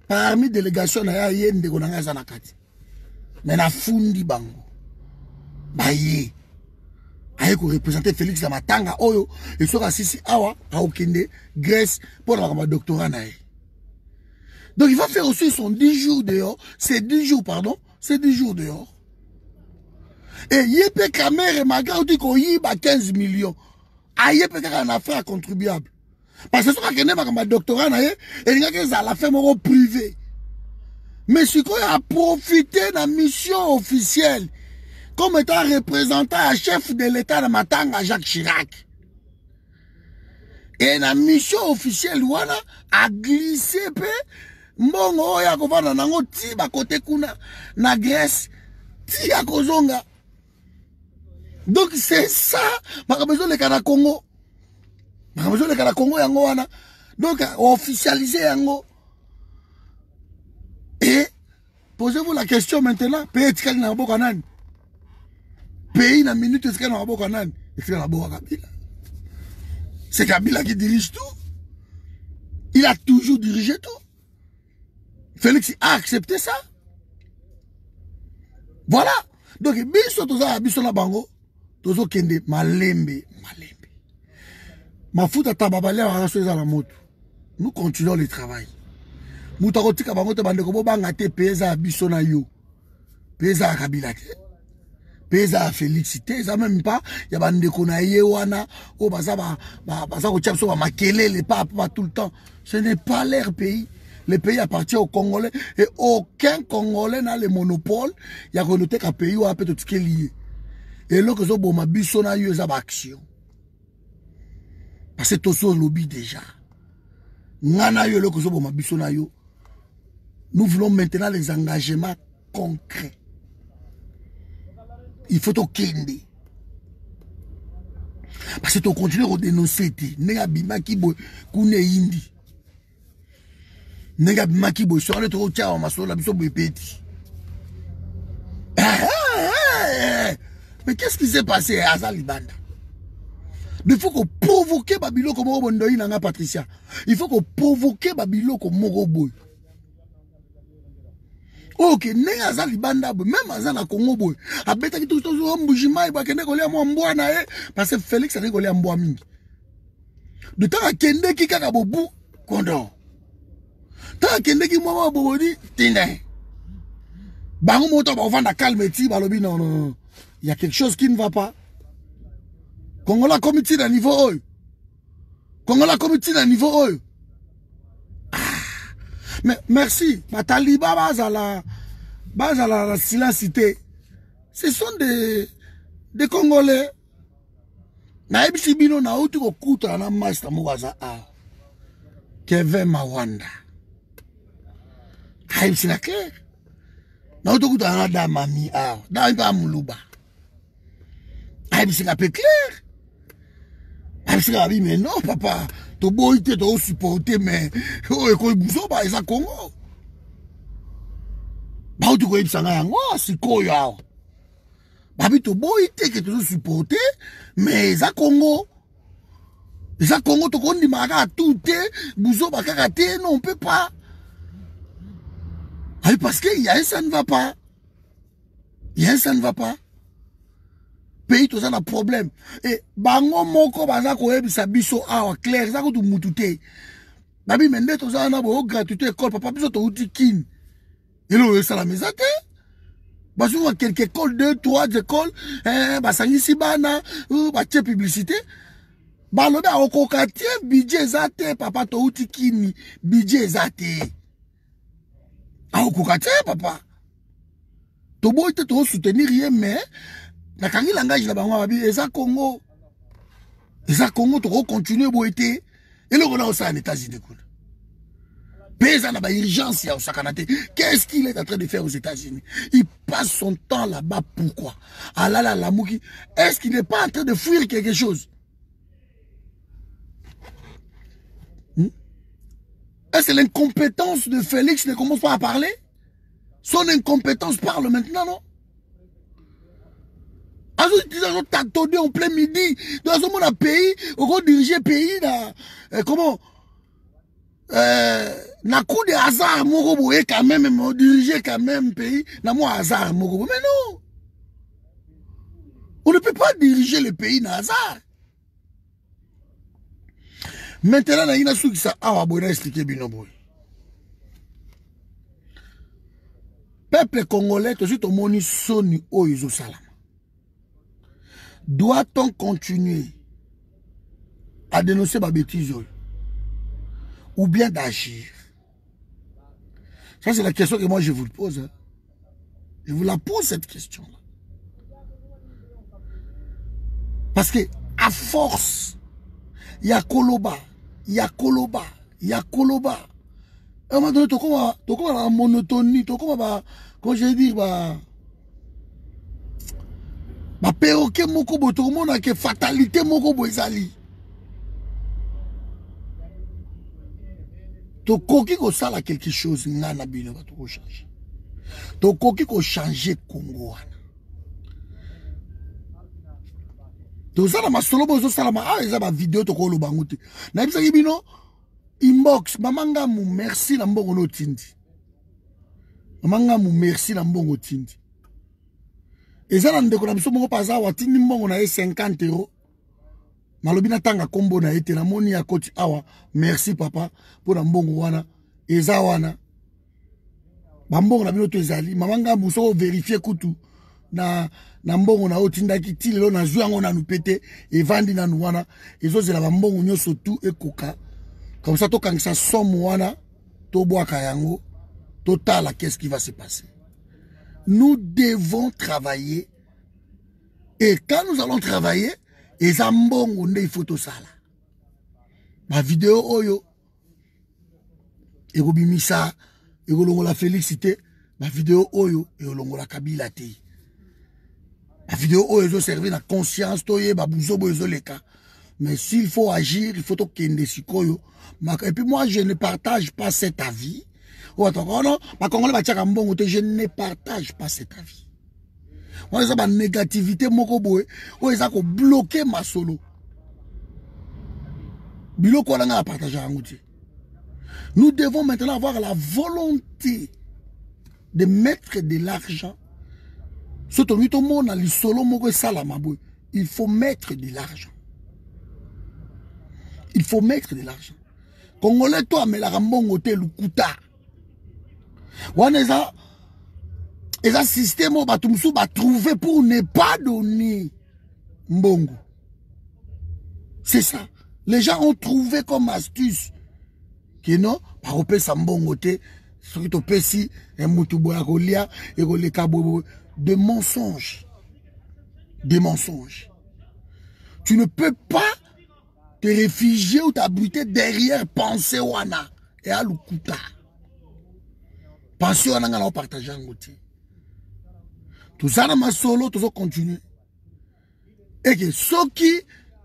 parmi délégation, aïe, ndegonanga zanakati. Mais na fundi bango. Aïe. Aïe, ko représenter Félix Lamatanga, oyo, et sera sisi awa, a Okende, Grèce, pour la doctorat naïe. Donc il va faire aussi son 10 jours dehors, c'est 10 jours, pardon, c'est 10 jours dehors. Et yépe kamere, maga, dit qu'on y a 15 millions. Aïe, peut être un affaire contribuable. Parce que ce qu'on a un doctorat, il y a la ferme privée. Mais ce qu'on a profité de la mission officielle, comme étant représentant chef de l'État de Matanga, Jacques Chirac. Et la mission officielle, voilà, a glissé, mbongo ya kovana nango ti ba côté kuna na Grèce ti ya kozonga. Donc c'est ça, ma besoin le Congo. Ma besoin le Congo yango wana. Donc officialiser yango. Et posez-vous la question maintenant, pays tkali na boka nani? Pays na minute tkali na boka nani? Tkali na boka Kabila. C'est Kabila qui dirige tout. Il a toujours dirigé tout. Félix a accepté ça. Voilà. Donc, biso toza biso na bango, tozo kende malembe. Mafuta tababale raso za la moto. Nous continuons le travail. Moutarotika bangote bandeko bo banga te pesa biso na yo. Pesa Kabila te. Pesa Félicité, ça même pas, il y a bandeko na ye wana, o baza ko tchapso ba makelele pas tout le temps. Ce n'est pas leur pays. Le pays appartient aux Congolais et aucun Congolais n'a le monopole. Il y a connoté qu'un pays où a peut-être ce lié. Et là que zo boma biso na yo za ba action. Parce que tout ça lobby déjà. Ngana yo lo que zo boma biso na yo. Nous voulons maintenant les engagements concrets. Il faut au kende. Parce que tu continues à dénoncer. Nega bimaki boy kune indi. Nega bimaki boy sur le trop tcha ma sola biso boy petit. Mais qu'est-ce qui s'est passé à Azalibanda? Il faut qu'on provoque Babilo comme Robondoï nanga Patricia. Il faut qu'on provoque Babilo comme Moroboy. Ok, ne azali banda boy, même azala Congo boy. Abeta ki tout zo mbujima ba kende ko lia mo mbwa na ye parce que Félix a ko lia mbwa mingi. De temps a kende ki kaka bobu kondo. Ta kende ki mo bobodi tinde. Bango moto ba vanda calme ti ba lobi non. Il y a quelque chose qui ne va pas. Congola comité d'un niveau oyo. Congola comité d'un niveau oyo. Mais merci, ma taliba bazala la silacité. Ce sont des Congolais. Na ebisi bino na uti ko kuta na master muwaza a. Kevin Mawanda. Haibisi na clair. Na uti kuta na da mami a. Da imba muluba. Haibisi na pe clair. Haibisi na bi mais non papa. To boite to supporter mais o ko buso ba eza Congo. Ba uti ko ibsanga yango sikoyo awo. Babi to boite que to supporter mais eza Congo. Eza Congo to kondi maka tout buso ba kaka te non on peut pas. Ah parce que y a ça ne va pas. Il y a ça ne va pas. Pays tout ça a problème et bango moko baza ko ebisa biso awa clair ça ko tu mutute babi mende to ça na bo gratuité école papa biso to uti kin elo ça la maison te baso quelques écoles 2 3 écoles basangisi bana ba tie publicité baloba okokatie budget zate papa to uti kini budget zate okokatie papa to boite to soutenir rien mais na kangi langage la bango babi eza Congo to continuer boité et le on a aussi en États-Unis kuna pesa na ba urgence ya osakanate qu'est-ce qu'il est en train de faire aux États-Unis? Il passe son temps là-bas pourquoi? Alala la mouki est-ce qu'il n'est pas en train de fuir quelque chose? Est-ce que l'incompétence de Félix ne commence pas à parler? Son incompétence parle maintenant, non? Ils ont tâtonné en plein midi. Dans un pays, on va diriger le pays comment na coup de hasard, Morobo est quand même diriger quand même pays. Na moi hasard, Morobo. Mais non, on ne peut pas diriger le pays na hasard. Maintenant, il y a ceux qui ça a expliqué bien boy. Peuple congolais, tout de suite au moni soni oizo salam. Doit-on continuer à dénoncer ma bêtise ou bien d'agir? Ça, c'est la question que moi je vous pose. Hein. Je vous la pose cette question-là. Parce que, à force, il y a Koloba, il y a Koloba, il y a Koloba. À un moment donné, tu comme la monotonie, tu comme quand je dis, ba perroquet moko bo tout le monde a que fatalité moko bo ezali to koki ko sala quelque chose ngana bino ba to changer to koki ko changer Congo wana to sala masolo bo zo sala ma eza ba vidéo to ko lo bangote na bisa ki bino inbox mamanga mu merci na mbongo no tindi mamanga mu merci na mbongo tindi Et ça, on a besoin de passer à 50 €. Malobina tanga kombo na ete na moni ya koti awa. Merci papa pour na mbongo wana. Eza wana. Bambongo na bino to ezali. Mamanga muso vérifier kutu na mbongo na otinda ki tilelo na zwango na nupete et vandi na nuwana. Ezo zela bambongo nyoso tout ekoka. Comme ça to kangisa somme wana to boaka yango total qu'est-ce qui va se passer. Nous devons travailler et quand nous allons travailler et ça mbongo nde il faut tout ça là. Ma vidéo oyo eko bimisa eko longola félicité ma vidéo oyo eko longola Kabila te. Ma vidéo oyo ezo servir na conscience toye babuzo bozo leka. Mais s'il faut agir, il faut to kende sikoyo. Et puis moi je ne partage pas cet avis. Oh attends, non, ma congolais ba tchaka mbongo te, je ne partage pas cet avis. Moi, ça, ma négativité, moko boé, ou ça, ko bloquer ma solo. Biloko, on a partagé en outil. Nous devons maintenant avoir la volonté de mettre de l'argent. Surtout, nous, tout le monde a le solo, moko, salama, boé. Il faut mettre de l'argent. Il faut mettre de l'argent. Congolais, toi, mais la rambongo, te, le kuta. Ouaneza. Et ça, système, on va trouver pour ne pas donner mbongo. C'est ça. Les gens ont trouvé comme astuce que non, par opé sa mbongo te, surtout pesi, un moutubo à golia, et le cabo de mensonges. Des mensonges. Tu ne peux pas te réfugier ou t'abriter derrière pensée wana et à l'ukuta. Pensée wana nga la partager en goûter. Tout ça dans ma solo, tout ça continue. Et que ceux qui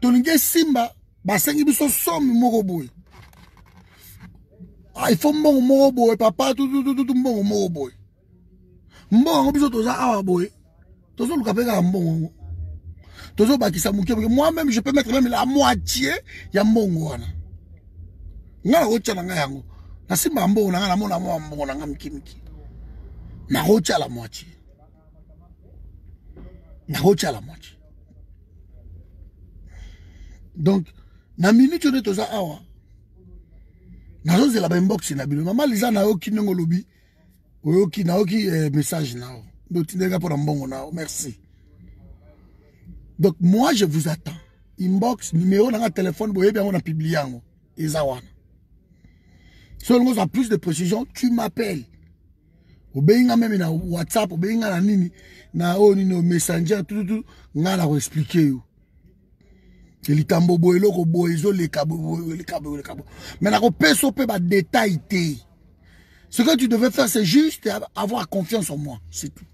tonige simba, basengi biso somme moroboy. Ah, il faut moroboy, papa, tout moroboy. Mbongo biso tout ça awa boy. Tout ça lukapeka mbongo. Tout ça bakisa muke. Moi-même, je peux mettre même la moitié ya mbongo wana. Nga rocha na nga yango. Na simba mbongo na nga na mona mbongo na nga miki. Na rocha la moitié. À la moitié. Donc, na minute on est aux awa. Na zose la inbox na bilo. Maman Lisa na oki nengo lobi. Oki na oki message na o. Donc tu n'es pour un bon na. Merci. Donc moi je vous attends. Inbox numéro dans le téléphone boye bien on a publié en Ezawana. Selon ça plus de précision, tu m'appelles. Obeyinga même na WhatsApp, obeyinga na nini na oni no messenger tout nga la expliquer yo. Que litambo boyelo ko boyezo le kabo. Mais na ko peso pe ba détail té. Ce que tu devais faire c'est juste avoir confiance en moi, c'est tout.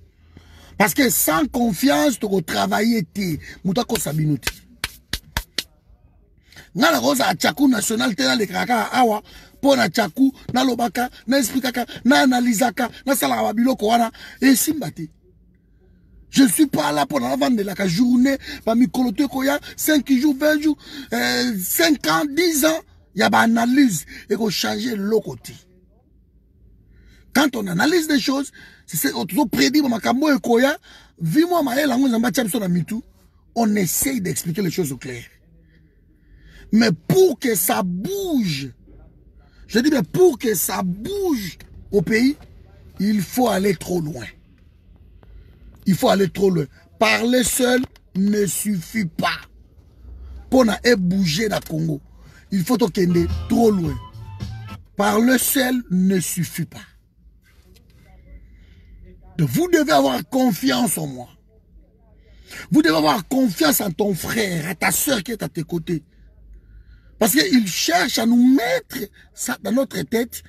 Parce que sans confiance tu ko travailler té, muta ko sabinuti. Nga la rosa Tchakou national té na le kaka awa. Pona Tchakou, na lobaka, na expliquaka, na analysaka, na salaba biloko wana, et simbate. Je suis pas là pour la vendre la journée, pa mi kolote koya, 5 jours, 20 jours, 5 ans, 10 ans, il y a une analyse, et qu'on change le côté. Quand on analyse des choses, c'est on prédit, on essaye d'expliquer les choses au clair. Mais pour que ça bouge, je dis, mais pour que ça bouge au pays, il faut aller trop loin. Il faut aller trop loin. Parler seul ne suffit pas. Pour bouger dans le Congo, il faut aller trop loin. Parler seul ne suffit pas. Donc vous devez avoir confiance en moi. Vous devez avoir confiance en ton frère, à ta soeur qui est à tes côtés. Parce qu'il cherche à nous mettre ça dans notre tête,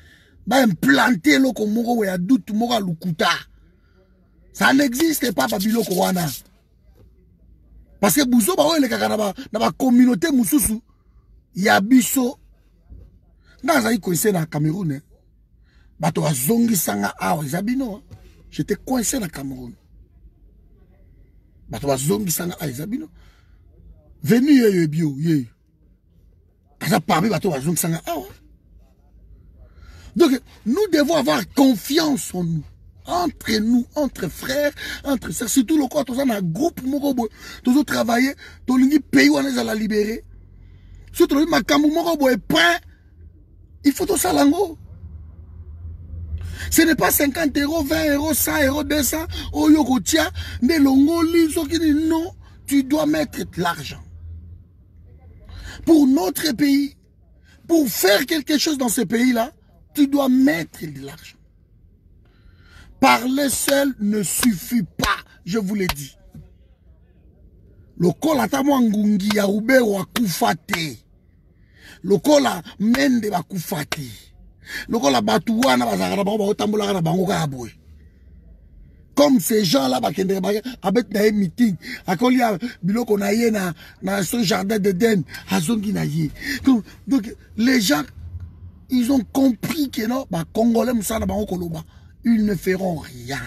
bah implanter le komoro ya doute mora lukuta. Ça n'existe pas babilo kowana. Parce que bouzo ba le kaka na ba communauté mususu ya biso. Ngaza ikoinse na Cameroun. Bato bazongi sanga awa zabino. J'étais coincé na Cameroun. Bato bazongi sanga awa zabino. Venu ye bio ye. Donc, nous devons avoir confiance en nous. entre nous, entre frères, entre sœurs, surtout le quoi, tous un groupe, tous travailler, tous les pays où on est à la libérer. Surtout le makambu moko est prêt. Il faut tout ça lango. Ce n'est pas 50 euros, 20 euros, 100 euros, 200, oh yokotia, mais non, tu dois mettre de l'argent. Pour notre pays, pour faire quelque chose dans ce pays-là, tu dois mettre de l'argent. Parler seul ne suffit pas, je vous l'ai dit. Le kola tamwangungi ya ube wa kufate. Le kola mende wa kufate. Le kola batuwana bazakara bango baotambola na bango ka boy. Comme ces gens-là bakende ba abet na meeting, akoli ya biloko na ye na son jardin d'Éden, azongi na ye. Donc les gens ils ont compris que non, ba congolais musala bango koloba, ils ne feront rien.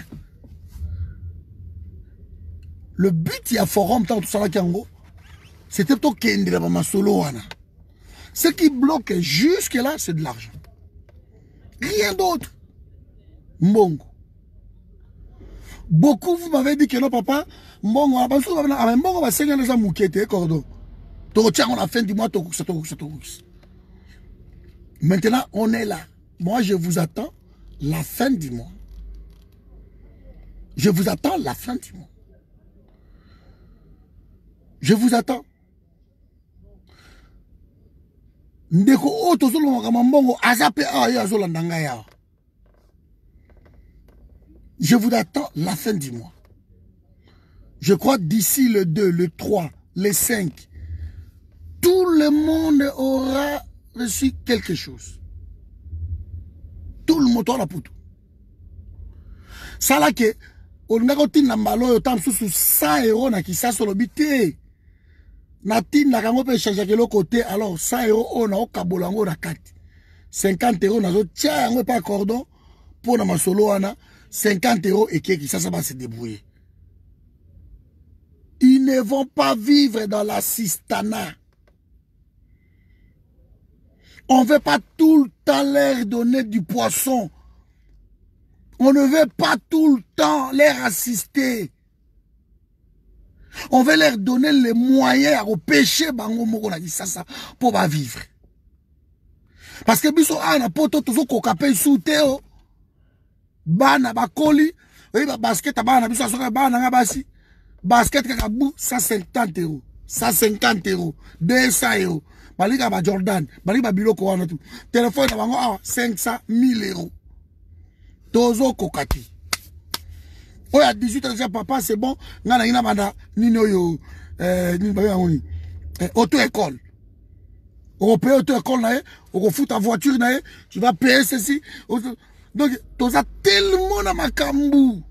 Le but, il y a forum, tant tout ça là, c'était plutôt Kendi là, ma solo. Ce qui bloque jusque-là, c'est de l'argent. Rien d'autre. Mbongo. Beaucoup, vous m'avez dit que non, papa, Mbongo, Mbongo va saigner les amoukete, cordon. Tiens, on a fin du mois, maintenant, on est là. Moi, je vous attends la fin du mois. Je vous attends la fin du mois. Je vous attends. Ndeko oto zolo ngambongo azape aya zola ndangaya. Je vous attends la fin du mois. Je crois d'ici le 2, le 3, le 5, tout le monde aura reçu quelque chose. Tout le monde aura pour tout. Ça là que on a continué à mbalo yotam sous 100 euros na kisa solo bité. Natin na kango pe changer de l'autre côté, alors 100 euros on a au kabolango na 4. 50 euros na zo tia yango pas cordon pour na masolo wana 50 euros et qui ça va se débrouiller. Ils ne vont pas vivre dans la sistana. On ne veut pas tout le temps leur donner du poisson. On ne veut pas tout le temps leur assister. On veut leur donner les moyens au péché pour vivre. Parce que biso ana poto tozo kokape souteo bana bakoli ba basket bana biso soka bana nga basi basket kakabou 150 euros 150 euros 200 euros balika ba Jordan balika biloko wana tout téléphone na bango 500 000 euros tozo kokati. Oh, à 18 ans, papa, c'est bon. Auto-école. On paye auto-école, on fout ta voiture, tu vas payer ceci. Donc, tu as tellement de makambu.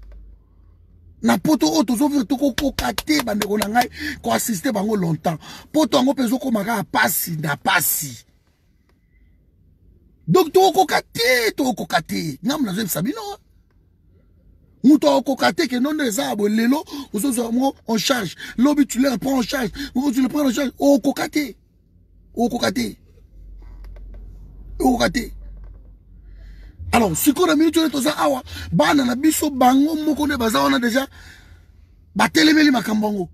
Na poto auto ouvrir to ko kate bande ko nangai ko assister bango longtemps. Poto ngo peso ko maka passi na passi. Donc to ko kate, ngam na sabino. Mouto kokate que non des arbres lelo on charge l'obi tu le prends en charge tu le prends en charge au kokate alors si qu'on a mis tout ça awa bana na biso bango moko ne baza on a déjà batelemeli makambango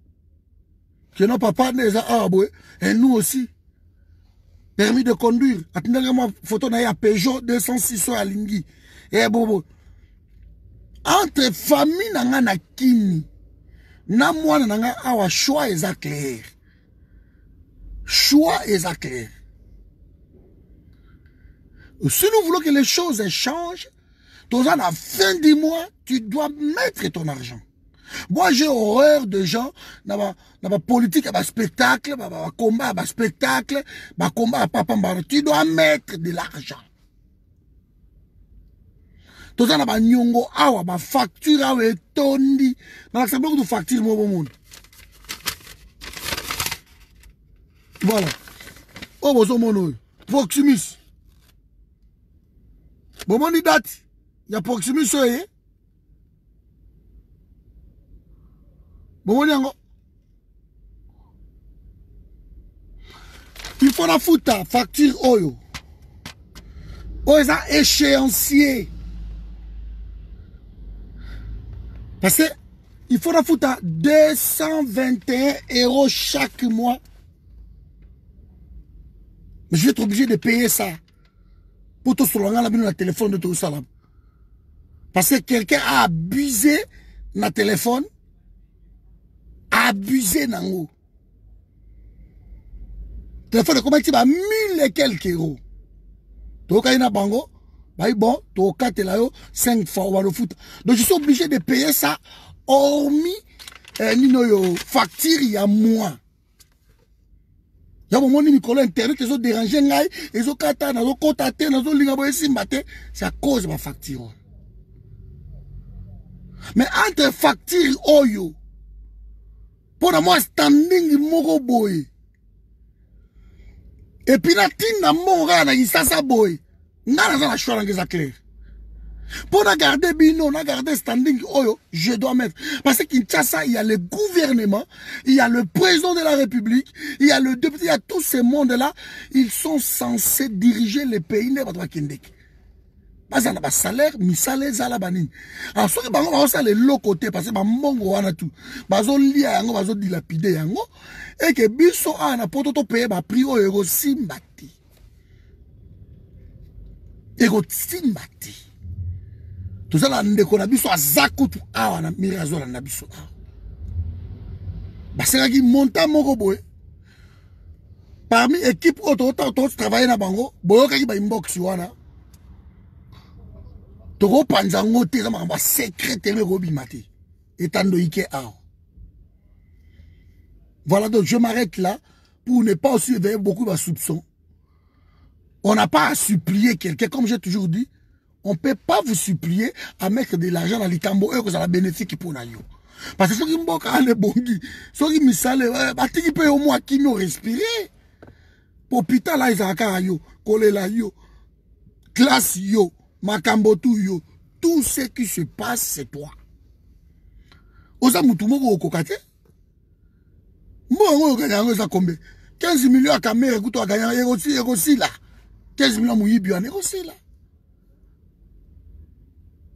que non papa déjà awa boy et nous aussi permis de conduire atindanga ma photo na ya Peugeot 206 à Lingi et bobo. Entre famille nanga na kini na mwana nanga awa choix est clair. Choix est clair. Si nous voulons que les choses changent, à la fin du mois, tu dois mettre ton argent. Moi, j'ai horreur de gens dans ma politique, dans ma spectacle, dans ma combat, dans ma spectacle, dans ma combat à papa. Tu dois mettre de l'argent. Tout ça, na nyongo awa ba facture awa etondi na la beaucoup de facture mo monde. Voilà. Oh bozo mono. Proximus. Bon mon date. Il y a Proximus eh. Bon mon il faut la fouta facture oyo. Oh ça échéancier. Parce que il faut la foutre à 221 € chaque mois. Mais je vais être obligé de payer ça. Pour tout ce le téléphone de tout ça. Parce que quelqu'un a abusé na téléphone. Abusé nango. Téléphone de comment tu vas 1000 et quelques euros. Donc, il y a bango. Bon, tu as 4 là, 5 fois on va le foutre. Donc, je suis obligé de payer ça. Hormis, facture, il y a moins. Il y a un moment où Nicolas Internet, ils ont dérangé, ils ont kata, ils ont contacté, ils ont ligabé, c'est à cause de ma facture. Mais entre facture, oyo, pour moi, standing, moko boy. Et puis, la tina, mon gars, il s'assa boy. N'a la choix, ça clair. Pour garder bino, garder standing, oyo, je dois mettre. Parce que Kinshasa, il y a le gouvernement, il y a le président de la République, il y a le député, il y a tous ces mondes-là. Ils sont censés diriger les pays. Parce qu'il y a un salaire, mais salaire, ça la banine. Alors, ceux qui ont les lots côté, parce que mongo wana tout. Ils ont lié yango, ils ont dilapidé yango. Et que biso ana poto to payer ba prix au ego simbati. Ego simbati. Tout ça là ndeko na biso azakutu awa na mirazo na biso awa. Basera ki monta moko boy. Parmi équipe auto travailler na bango, boyo kaki ba inbox wana. Toko panzango te za mamba secrétaire robi mati. Etando ike awa. Voilà, donc je m'arrête là pour ne pas aussi éveiller beaucoup de soupçons. On n'a pas à supplier quelqu'un, comme j'ai toujours dit. On ne peut pas vous supplier à mettre de l'argent dans les cambo et que ça va bénéfique pour nous. Parce que ceux qui m'ont les bongi, ceux qui me salent, ils peuvent au moins qui nous respirer. Hôpital là, ils ont yo, kolela yo, classe yo, makambotu yo, tout ce qui se passe, c'est toi. Osa mutumo au kokate. Moi, on gagne ça combien? 15 millions à caméra, écoute, on gagne aussi là. 15 millions mouillés, on est aussi là.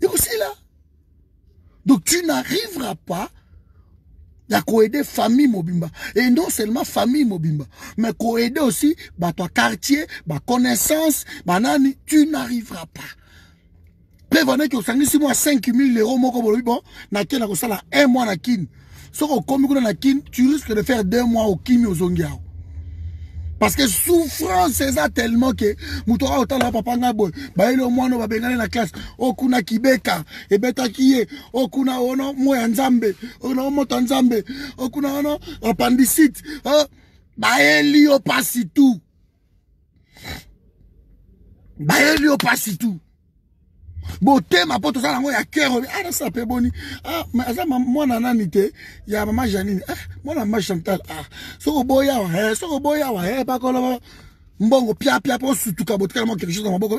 Et aussi là. Donc tu n'arriveras pas à coaider famille Mobimba. Et non seulement famille Mobimba, mais coaider aussi ton quartier, connaissance, nani, tu n'arriveras pas. Prévenez que si moi 5 000 €, bon, na kin na sala 1 mois na kin. Si on comme na kin, tu risques de faire 2 mois au kimi au zongiao. Parce que souffrance c'est ça tellement que mutora otala papa ngabo ba ile omwana ba bengana na classe okuna kibeka ebeta kiye okuna ono moya nzambe ono moto nzambe okuna ono appendicite ba eli o pasi tout ba eli o pasi tout boté ma poto ça ngo ya cœur ah ça peut boni ah mais ça moi nani te ya maman Janine ah moi maman Chantal ah so boya wa pas ko mbongo pia pour surtout kabote tellement quelque chose dans maboko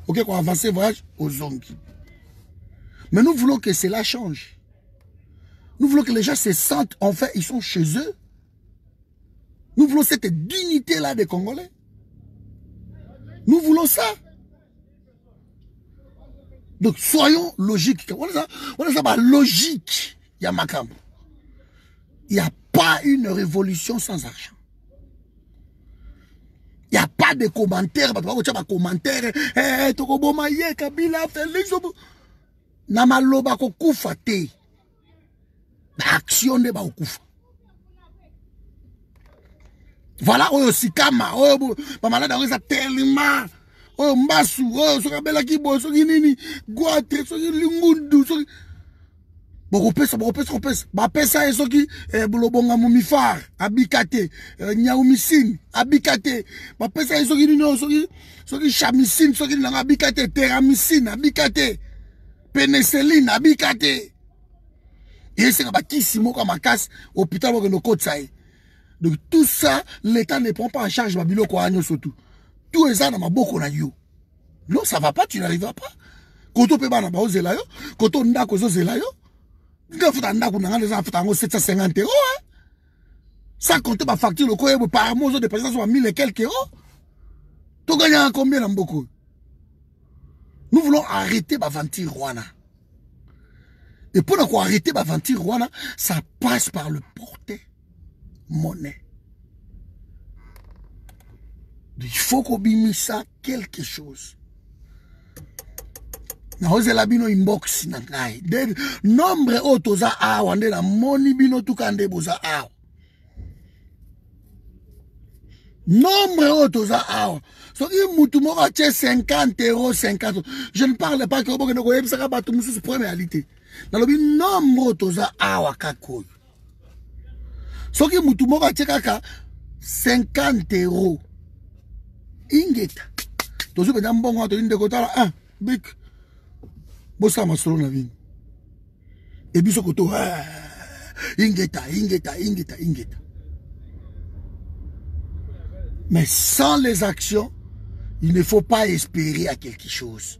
OK qu'on avance voyage aux zongi. Mais nous voulons que cela change. Nous voulons que les gens se sentent en fait ils sont chez eux. Nous voulons cette dignité là des Congolais. Nous voulons ça. Donc, soyons logiques. On a ça, logique. Il y a Makam. Il n'y a pas une révolution sans argent. Il n'y a pas de commentaires. Il n'y a pas de commentaires. Eh, Tokoboma, ye, Kabila, Félix. Namaloba, kokufa te. Action de Baokufa. Voilà, oyo sikama, oyo, malade, on a tellement. Oh mbasu, oh soka bela kibo, soki nini, guate, soki lingundu, soki. Bokopesa. Bapesa soki bulobonga mumifar, abikate, nyaumisine, abikate. Bapesa soki nino, soki chamisine, soki nanga abikate, teramicine, abikate, pénicilline, abikate. Et c'est un kisi moko makasi, hôpital moko no kotsae. Donc tout ça, l'État ne prend pas en charge babilo ko agno surtout. Tout est ça dans ma boko na yo. Non, ça va pas, tu n'arriveras pas. Koto pe bana ba ozela yo, koto ndako zozela yo. Nga futa ndako na ngana futa ngo 750 €. Sans compter ma facture le ko par mois de présence soit 1000 et quelques euros. Tu gagnes combien dans boko? Nous voulons arrêter ma aventure Rwanda. Et pour arrêter l'aventure, ça passe par le porte-monnaie. Il faut qu'on bimisse quelque chose. Naoze la bino inbox na ngai. Nombre otoza awa nde na moni bino tukande boza awa. Nombre otoza awa. So ki mutu moko atie 50 €, 50. Je ne parle pas que oboke noko yebisaka bato mususu pour réalité. Nalobi nombre otoza awa kakoyo. So ki mutu moko atie kaka 50 €. Ingeta. Tozo pena mbongo to inde kotala ah big. Bosa masolo na vini. Et biso koto ingeta. Mais sans les actions, il ne faut pas espérer à quelque chose.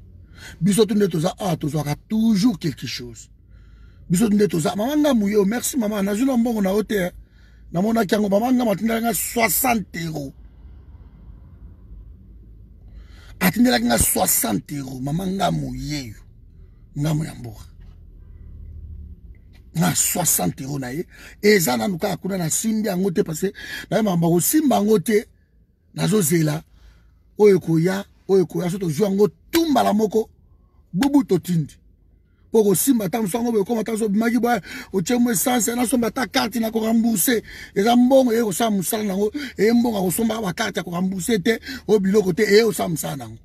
Biso tunde toza toza toujours quelque chose. Biso tunde toza maman nga mouyo merci maman na zuna mbongo na hotel. Na mona kiango maman nga matinda nga 60 €. Atindela nga 60 €, maman nga mouyo. Nga moyamboka. Na 60 € na ye. Eza na nuka akuna na simbi angote parce na mamba ko simba angote nazo zela. Oyo koya soto jwa ngo tumba la moko bubu totindi. Poko simba tam songo be koma taso magi boy o chemwe sanse na somba ta carte na ko rembourser. Eza mbongo e ko sa musala nango e mbongo ko somba ba carte ko rembourser te o biloko te e o sa musala nango.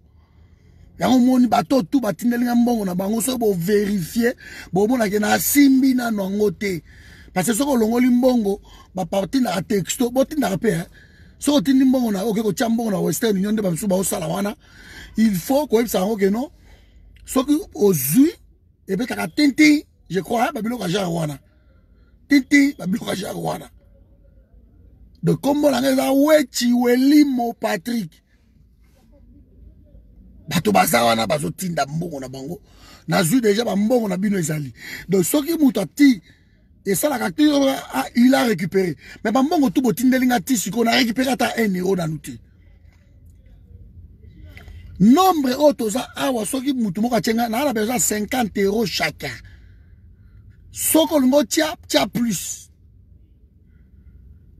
Yango moni bato tout batindelinga mbongo na bango so bo vérifier bo mona ke na simbi na nango te parce que soko longoli mbongo ba parti na texto bo tinda pe so tindi mbongo na oke ko chambongo na Western Union de ba msuba o sala wana il faut ko ebisa ngo ke non soki ozui et be taka tinti je crois ba biloko ja wana tinti ba biloko ja wana de kombo la ngeza wechi welimo Patrick bato bazawana bazotinda mbongo na bango nazui déjà ba mbongo na bino ezali donc soki muto ati et ça la il a récupéré mais ba mbongo tout botindelinga ti siko na récupérer ata 1 € na nuti nombre otoza awa soki mutu moko atenga na ala besoin 50 € chacun soko lingo tia plus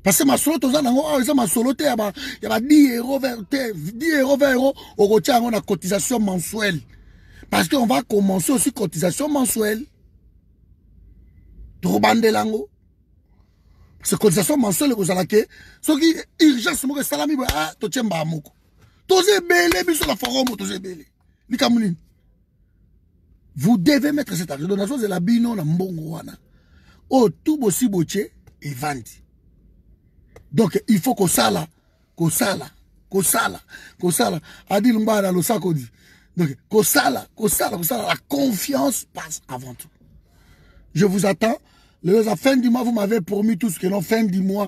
parce que ma solo toza nango awa eza ma solo te ya ba 10 € 20 € au tia ngo na cotisation mensuelle parce que on va commencer aussi cotisation mensuelle to bandelango parce que cotisation mensuelle ko zala ke soki urgence moko salami ba to tchemba moko toze belé biso la forum toze belé likamuni vous devez mettre cette argent donation de la bino na mbongo wana o tout bosi boche et vandi. Donc il faut que ça Adil Mbara le sakodi. Donc que ça la confiance passe avant tout. Je vous attends. La fin du mois, vous m'avez promis tout ce que non, fin du mois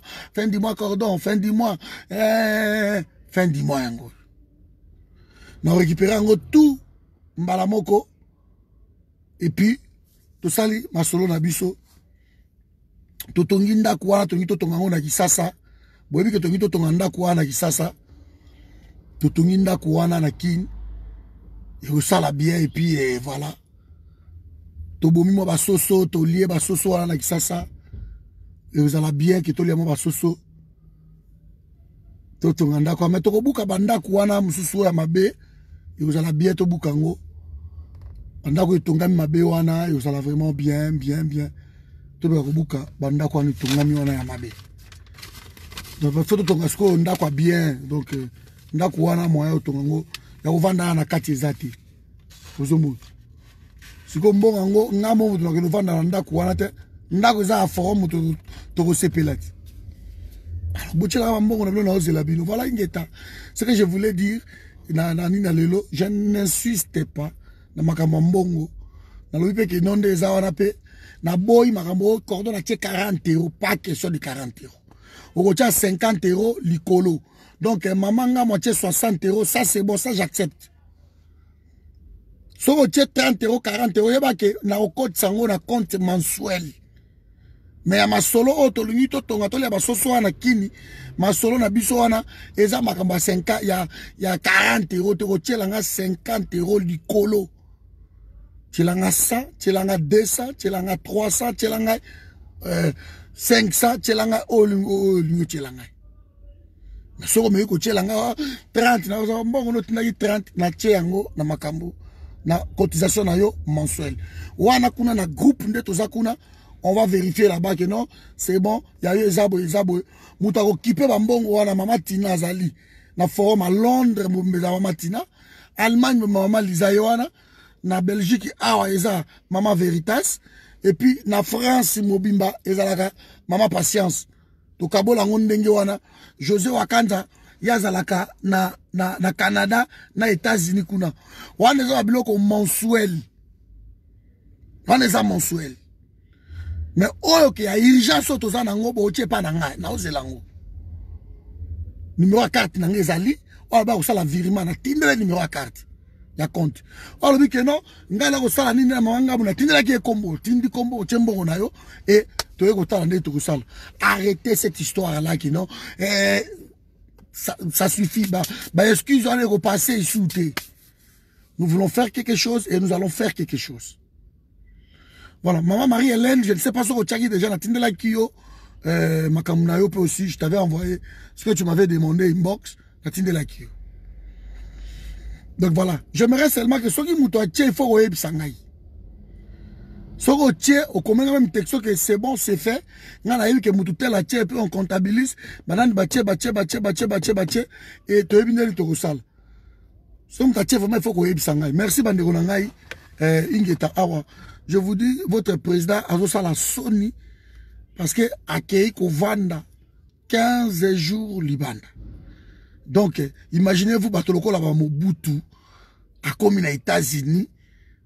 cordon, fin du mois yango. Nous récupérons tout mbalamoko et puis tout ça li masolo na biso. Totonginda kwa tongi totongango na kisasa. Boyebi ke tongi totonganda kwa na kisasa. Totonginda kwa na kin. Et ça la bien et puis voilà. Tobomi mo ba soso, to lié ba soso na kisasa. Et vous allez bien que to lié mo ba soso. Totonganda kwa mais to buka banda kwa na mususu ya mabe. Et vous allez bien to bukango. Banda ko tongami mabe wana, et vous allez vraiment bien. Tobe kubuka banda kwa ni tongami wana ya mabe. Donc faut tonga sko ndakwa bien donc ndako wana moya tongango ya kovanda na kati ezati. Ozomo. Siko mbonga ngo ngamo mutu na vanda na ndako wana te ndako za forum mutu to ko sepelati. Bouchela mbongo na bino na ozela bino. Voilà ingeta. Ce que je voulais dire na nina lelo, je n'insiste pas na makambo mbongo. Na lobi pe ke nonde za wana pe na boy makambo cordon na 40 €, pas question de 40 €. Au 50 € l'icolo. Donc maman nga moitié 60 €, ça c'est bon, ça j'accepte. So 30 €, 40 €, yeba ke na okot sango na compte mensuel. Mais ya masolo oto lunito tonga to ya basoso wana kini, masolo na biso wana eza makamba 50 ya 40 € to kotiela nga 50 € l'icolo. tchelanga 100, tchelanga 200, tchelanga 300, tchelanga 500, tchelanga olingo tchelanga. Mais soko me ko tchelanga 30 na mbongo no tinaki 30 na tchengo na makambo na cotisation na yo mensuelle. Wana kuna na groupe nde toza kuna, on va vérifier là-bas que non, c'est bon, il y a eu ezabo. Muta ko kipe ba mbongo wana mama Tina azali na forum à Londres mbeza mama Tina, Allemagne mama Lisa Yohana, na Belgique awa eza mama Veritas, et puis na France mobimba ezalaka mama Patience. To kabola ngondenge wana José Wakanda yazalaka na Canada na États-Unis kuna. Wana eza biloko mensuel. Wana eza mensuel. Mais oyo ke ya urgence toza nango bo tie pa na ngai na ozelango. Numéro à carte na ngezali, o ba ko sala virement na tindele numéro à carte ya compte. O bi ke non, ngala ko sala nini na mawanga na tindela ki kombo, tindi kombo tchembo na yo et to ko tala nde to ko sala. Arrêtez cette histoire là qui non ça suffit bah excuse on est repassé insulté. Nous voulons faire quelque chose et nous allons faire quelque chose. Voilà, maman Marie-Hélène, je ne sais pas si tu as déjà la Kyo, Makamuna Yope aussi, je t'avais envoyé ce que tu m'avais demandé inbox, la Kyo. Donc voilà, j'aimerais seulement que ceux qui m'ont dit il faut que Sangai. Ceux qui au commun même texto que c'est bon, c'est fait. On a eu que m'outel la tche, on comptabilise, maintenant bache et tu es bien de Rosal. Ceux qui vraiment il faut que Sangai. Merci Bandego Nangai, Ingeta Awa. Je vous dis, votre président a reçu la Sony parce que accueilli qu'on vanda 15 jours Liban. Donc, imaginez-vous, Batoloko là-bas, Mobutu, a commis aux États-Unis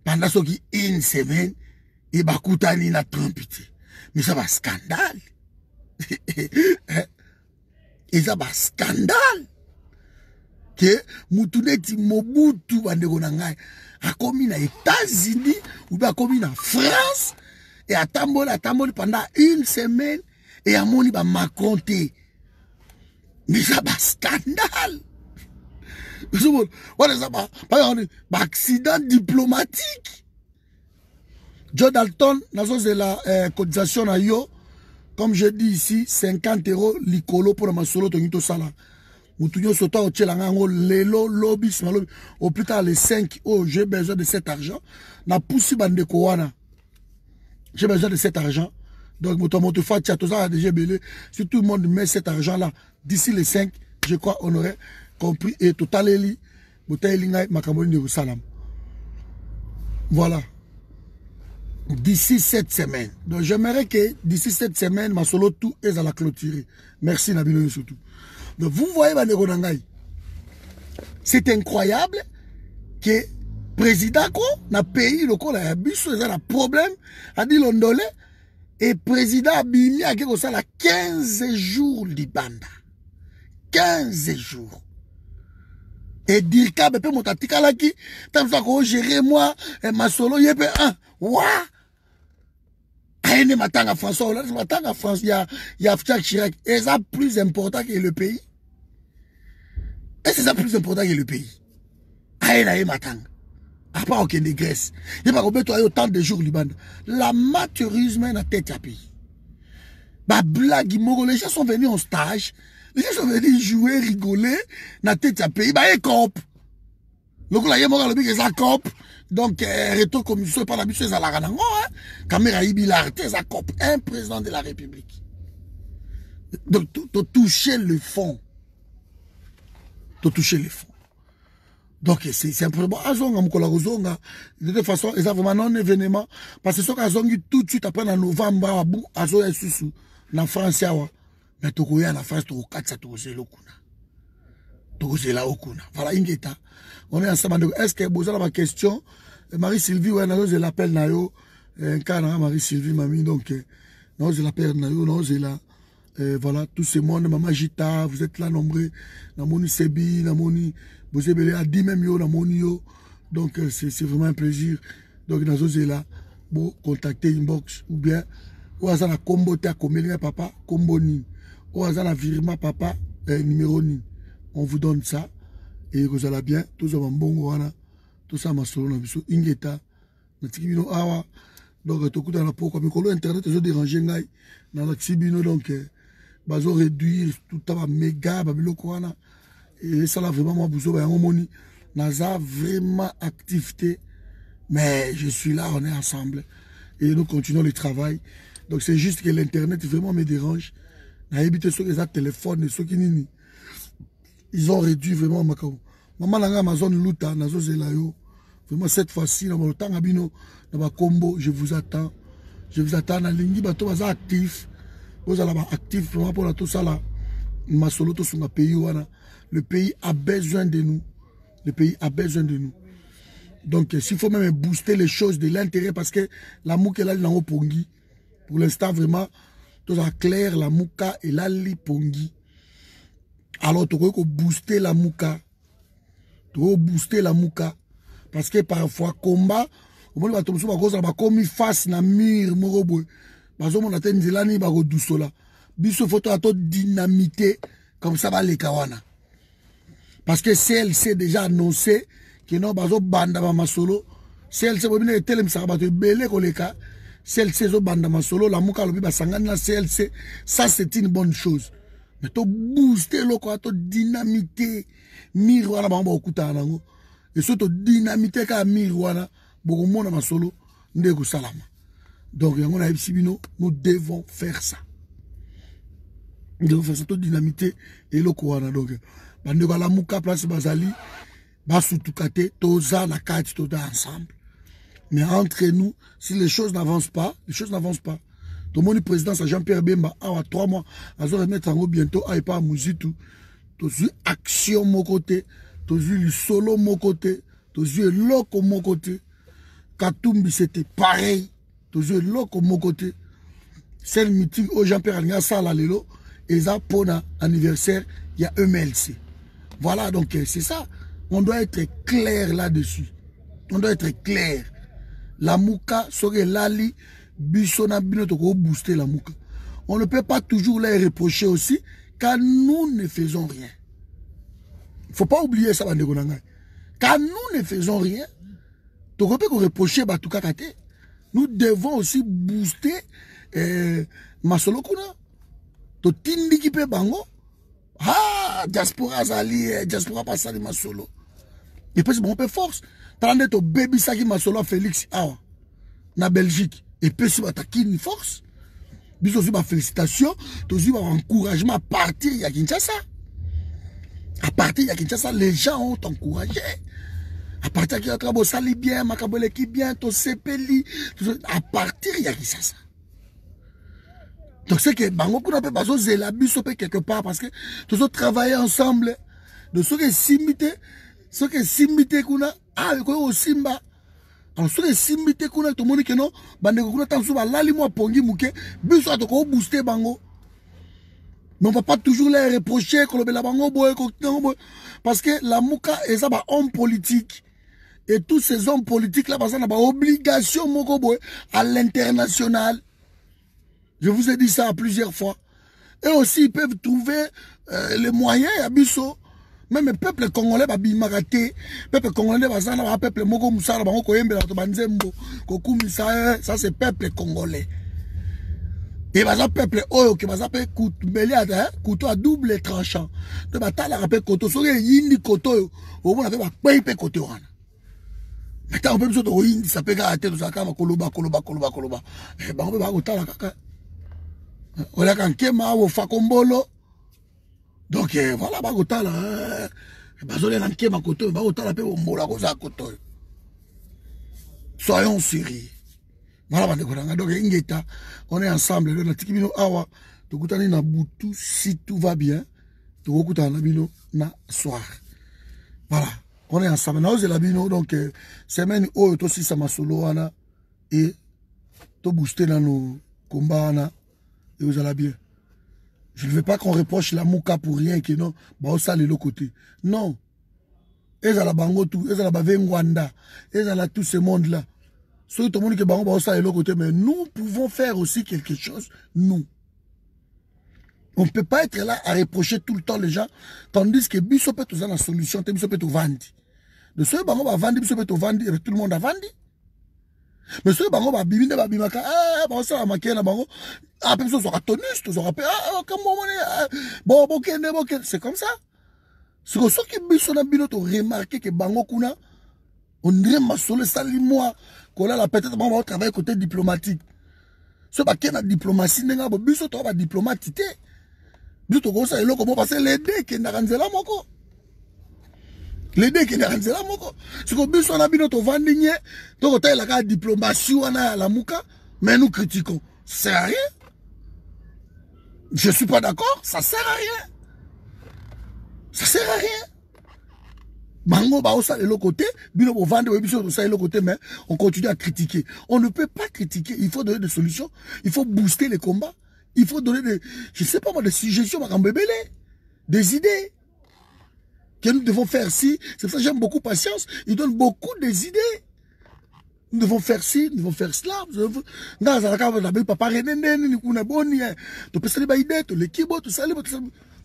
pendant ce qui une semaine et Bakoutani n'a trompité. Mais ça va scandale. Et ça va scandale. Que Moutouneti Mobutu Bandegonangai a commis aux États-Unis ou bien a commis en France et a tamboli pendant une semaine et a moni ba Macronté. Mais ça va scandale. What is that? Accident diplomatique. Joe Dalton, de la cotisation à yo, comme je dis ici, 50 € l'icolo pour ma solo tonito sala. Moutounyo sota au tchelangango, lelo, lobis, au plus tard les 5, oh, j'ai besoin de cet argent. Na poussi bande kowana. J'ai besoin de cet argent. Donc, moto fa tchatoza a déjà belé. Si tout le monde met cet argent-là, d'ici les 5, je crois, on aurait compris. Et total, eli, botaïlinga, makamoni de salam. Voilà. D'ici cette semaine. Donc, j'aimerais que d'ici cette semaine, ma solo tout est à la clôturer. Merci, Nabilo, surtout. Donc, vous voyez, c'est incroyable que président ko na pays loko la biso ça la problème a dit l'ondolé et président Abimi a quelque ça la 15 jours libanda 15 jours et dire ka be motatika la ki tam ça ko gérer moi ma solo yebe un wa aine matanga François là matanga France il y a Jacques Chirac et ça plus important que le pays et c'est ça plus important que le pays aine matanga. À part aucune de Grèce. Il n'y a pas autant de jours Liban. L'amateurisme est dans la tête à pays. Bah, blague, les gens sont venus en stage. Les gens sont venus jouer, rigoler dans la tête à pays. Bah, ils copent. Le coup, là, il y a un peu de copes. Donc, retour commission par la mission, ça l'a rendu. Caméra Ibilarté, ça copes. Un président de la République. Donc, tu toucher le fond. Tu toucher le fond. Donc, c'est un problème. De toute façon, c'est vraiment non événement. Parce que ce qu'on tout de suite après en novembre, en France, mais tu connais en France, tu connais voilà, on est ensemble. Est-ce que vous avez une question? Marie-Sylvie, ouais, je l'appelle Nayo. Marie-Sylvie, mamie, donc, non, je l'appelle Nayo, non, je la. Voilà, tout ce monde, Maman Gita, vous êtes là nombreux. Namoni Sebi, Namoni. Vous avez à 10 même yo, yo. Donc, c'est vraiment un plaisir. Donc, nous sommes là pour contacter inbox ou bien, ou à la combo te à papa, combo ni. Ou à la virement papa, numéro ni. On vous donne ça. Et vous allez bien. Tout ça, bon, voilà. Tout ça, ma solo, ingeta. natiki bino awa donc tokuta na poko mikolo internet ezo déranger ngai na lakisi bino donc bazo réduire tout ta méga babiloko wana et ça là vraiment moi buzo ba yango moni naza vraiment activité mais je suis là, on est ensemble et nous continuons le travail. Donc c'est juste que l'internet vraiment me dérange. Na évité ceux qui ont téléphone et ceux qui nini. Ils ont réduit vraiment ma kao. Maman langa Amazon luta nazo zelayo. Vraiment cette fois-ci dans le temps abino dans ma combo, je vous attends. Je vous attends na lingi bato baza actif. Vous allez actif vraiment pour tout ça là. Ma solo to sur pays wana. Le pays a besoin de nous. Le pays a besoin de nous. Donc, s'il faut même booster les choses de l'intérêt, parce que la mouka est là, dans pongi. Pour l'instant, vraiment, tout ça clair, la mouka est là, pongi. Alors, tu peux booster la mouka. Tu peux booster la mouka. Parce que parfois, combat, au moment où tu vas comme face na mur, morobo. Parce que mon atteint zélani, va redoucer là. Biso photo à toi dynamité, comme ça va les kawana. Parce que CLC déjà annoncé, que non bazo banda ma solo CLC bobine etelem sarabato belé koleka CLC zo banda ma solo la muka lobi basangani na CLC, ça c'est une bonne chose, mais to booster loko to dynamité miroir ba okuta nango et surtout dynamité ka miroir boko mona ma solo ndeko salama. Donc yango na bino nous devons faire ça, nous devons faire ça to dynamité et loko wana. Donc bande ko la muka place bazali Basoutoukate, Toza, la carte, Toza ensemble. Mais entre nous, si les choses n'avancent pas, Tout le monde, le président, c'est Jean-Pierre Bemba, à 3 mois, à remettre en haut bientôt, à pas Mouzitou. Tozu action mon côté, Tozu le solo mon côté, Tozu loco mon côté. Katumbi, c'était pareil. Tozu loco mon côté. C'est le meeting au Jean-Pierre Alga Sala Lelo, et ça, pour l'anniversaire, il y a MLC. Voilà, donc c'est ça. On doit être clair là-dessus. On doit être clair. La mouka serait lali, bisona binotoko booster la mouka. On ne peut pas toujours les reprocher aussi, car nous ne faisons rien. Il ne faut pas oublier ça, car nous ne faisons rien. Donc on peut reprocher Batouka Kate. Nous devons aussi booster Masolo Kuna. To tindi ki pe bango. Ah, diaspora zali, diaspora pasali Masolo. Et puis, bon, on peut force. T'as ton baby Saki Masolo Félix Awa, na Belgique. Et puis, si tu une force, tu as une félicitation, tu as un encouragement à partir de Kinshasa. À partir de Kinshasa, les gens ont encouragé. À partir de Kinshasa, sali bien, makabole qui bien, to sepeli. À partir de Kinshasa. Donc, c'est que, bango, qu'on appelle bazo zelabiso quelque part, parce que, tous autres travailler ensemble, de ceux qui s'imitent. Ce que simité kuna ko simba alors ce que simité kuna to moni que non bande kuna tansu ba lali mo pongi muke biso to booster bango, mais on va pas toujours les reprocher ko la bango boy parce que la muka est ça ba homme politique et tous ces hommes politiques là parce qu'on a ba obligation moko boy à l'international. Je vous ai dit ça plusieurs fois. Et aussi ils peuvent trouver les moyens à biso. Même le peuple congolais va bimaraté, peuple congolais va s'en peuple moko musala bango koyembe la banzembo kokumisa, ça c'est peuple congolais. Et va peuple oyo que va pe couteau à double tranchant. De batala rappel couteau so yindi couteau au moins va pepe couteau wana. Maintenant on peut biso to yindi ça peut ga tête ça kama koloba. Et bango ba kotala kaka. Ola kan kema wo fakombolo. Donc voilà, bagota là, soyons sérieux. Voilà, donc on est ensemble. Si tout va bien, na soir. Voilà, on est ensemble. Donc semaine où aussi ça m'a solo et tout booster dans nos combats et vous allez bien. Je ne veux pas qu'on reproche la mouka pour rien, que non, bah, ça, de l'autre côté. Non. Et ça, la bango tout, et ça, la bavengwanda, et ça, la tout ce monde-là. Tout le monde qui bango, bah, ça, de l'autre côté, mais nous pouvons faire aussi quelque chose, nous. On ne peut pas être là à reprocher tout le temps les gens, tandis que biso peut la solution, biso peut vendre. De ce bango, va vendre, biso peut vendre, tout le monde a vendu. Mais ceux bango ba bimine ba bimaka ba ça maquiller na bango après ça sera tonus tout sera comme bon c'est comme ça. C'est comme ça que biso na bino to remarquer que bango kuna on dirait masolo sali moi qu'on a la peut-être bango va travailler côté diplomatique. Ce ba na diplomatie nenga biso to ba diplomatité. Biso to ko ça eloko bo passer les deux qui na ranzela moko. Les deux qui ne rendent là, c'est que nous sommes habitués au Vandinier, donc on a la diplomatie, on a la mouka, mais nous critiquons. Ça sert à rien. Je ne suis pas d'accord, ça sert à rien. Ça sert à rien. Bango, bah, on sait de l'autre côté, bino pour vendre, on sait de l'autre côté, mais on continue à critiquer. On ne peut pas critiquer, il faut donner des solutions, il faut booster les combats, il faut donner des, je sais pas moi, des suggestions, des idées. Que nous devons faire ci, c'est pour ça que j'aime beaucoup Patience, il donne beaucoup des idées. Nous devons faire ci, nous devons faire cela.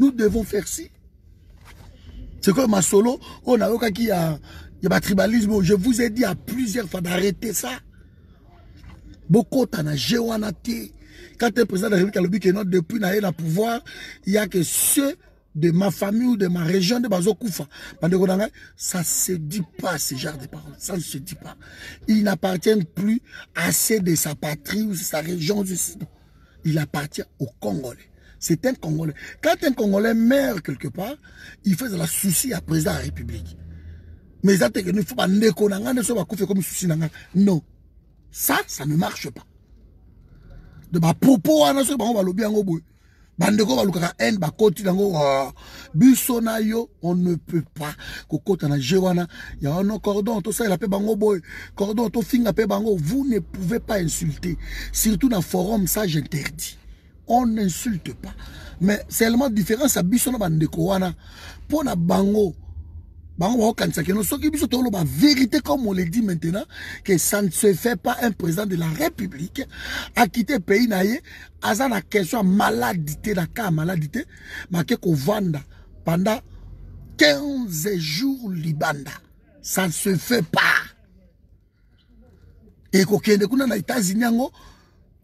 Nous devons faire ci. C'est comme ma solo, on a aucun qui a un tribalisme. Je vous ai dit à plusieurs fois d'arrêter ça. Beaucoup t'en a géoanaté. Quand un président de la République a le but que notre depuis n'a rien à pouvoir, il n'y a que ceux de ma famille ou de ma région de Bazokoufa. Ça ne se dit pas ce genre de paroles. Ça ne se dit pas. Il n'appartient plus assez de sa patrie ou de sa région. Il appartient aux Congolais. C'est un Congolais. Quand un Congolais meurt quelque part, il fait de la souci à président de la République. Mais il ne faut pas comme souci. Non. Ça ne marche pas. De ma propos, on va bien au bandeko balukaka en bakoti dango bisona yo on ne peut pas kokota na jewana ya no cordon to ça il appelle bango boy cordon to finga pe bango vous ne pouvez pas insulter surtout dans forum ça j'interdis on n'insulte pas mais seulement différence à bisona bandeko wana pona bango bango kanisa que nous soki biso to la vérité comme on le dit maintenant que ça ne se fait pas un président de la République à quitter pays naie à la question maladité la cas maladité marqué ko vanda pendant 15 jours libanda ça ne se fait pas et ko kende kuna na États-Unis ngo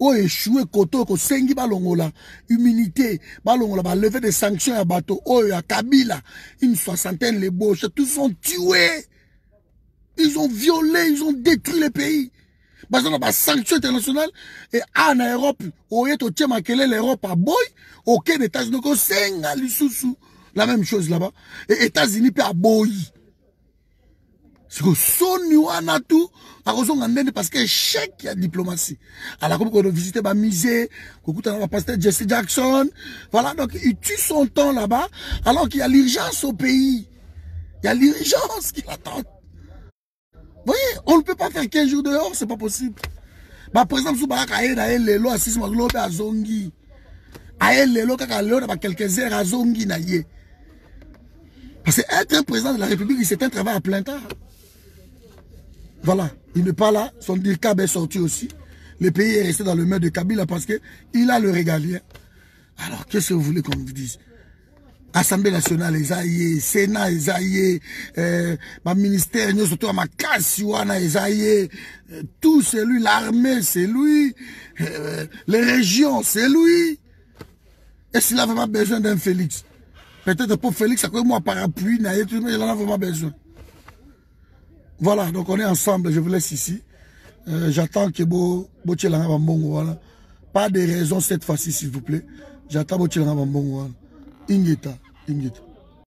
o échoué koto ko sengi balongola immunité balongola ba lever des sanctions à bateau o ya Kabila une soixantaine les boches tous sont tués ils ont violé ils ont détruit le pays parce qu'on a des sanctions internationales et en Europe au yeto tchema kele l'Europe a boy aucun États-Unis ko senga lisusu la même chose là-bas et États-Unis pe a boy. C'est que son wana tout à cause parce que chèque la diplomatie. Alors comme on a visité ma musée, qu'on écoute la pasteur Jesse Jackson, voilà donc il tue son temps là-bas alors qu'il y a l'urgence au pays. Il y a l'urgence qui l'attend. Vous voyez, on ne peut pas faire 15 jours dehors, c'est pas possible. Bah par exemple, sous Baraka Aïe Lelo Assis Maglobe à Zongi. Aïe Lelo Kaka Lelo dans quelques heures à Zongi naïe. Parce que être un président de la République, c'est un travail à plein temps. Voilà, il n'est pas là, son DIRCAB est sorti aussi. Le pays est resté dans le main de Kabila parce qu'il a le régalien. Alors, qu'est-ce que vous voulez qu'on vous dise? Assemblée nationale, Esaïe, Sénat, Esaïe, ma ministère, nous surtout à ma casse, Esaïe, tout c'est lui, l'armée c'est lui, les régions c'est lui. Et s'il a vraiment besoin d'un Félix, peut-être pour Félix, ça peut moi parapluie, il en a vraiment besoin. Voilà, donc on est ensemble, je vous laisse ici. J'attends que Botchelanga Bambongo, voilà. Pas de raison cette fois-ci, s'il vous plaît. J'attends Botchelanga Bambongo, voilà. Ingeta.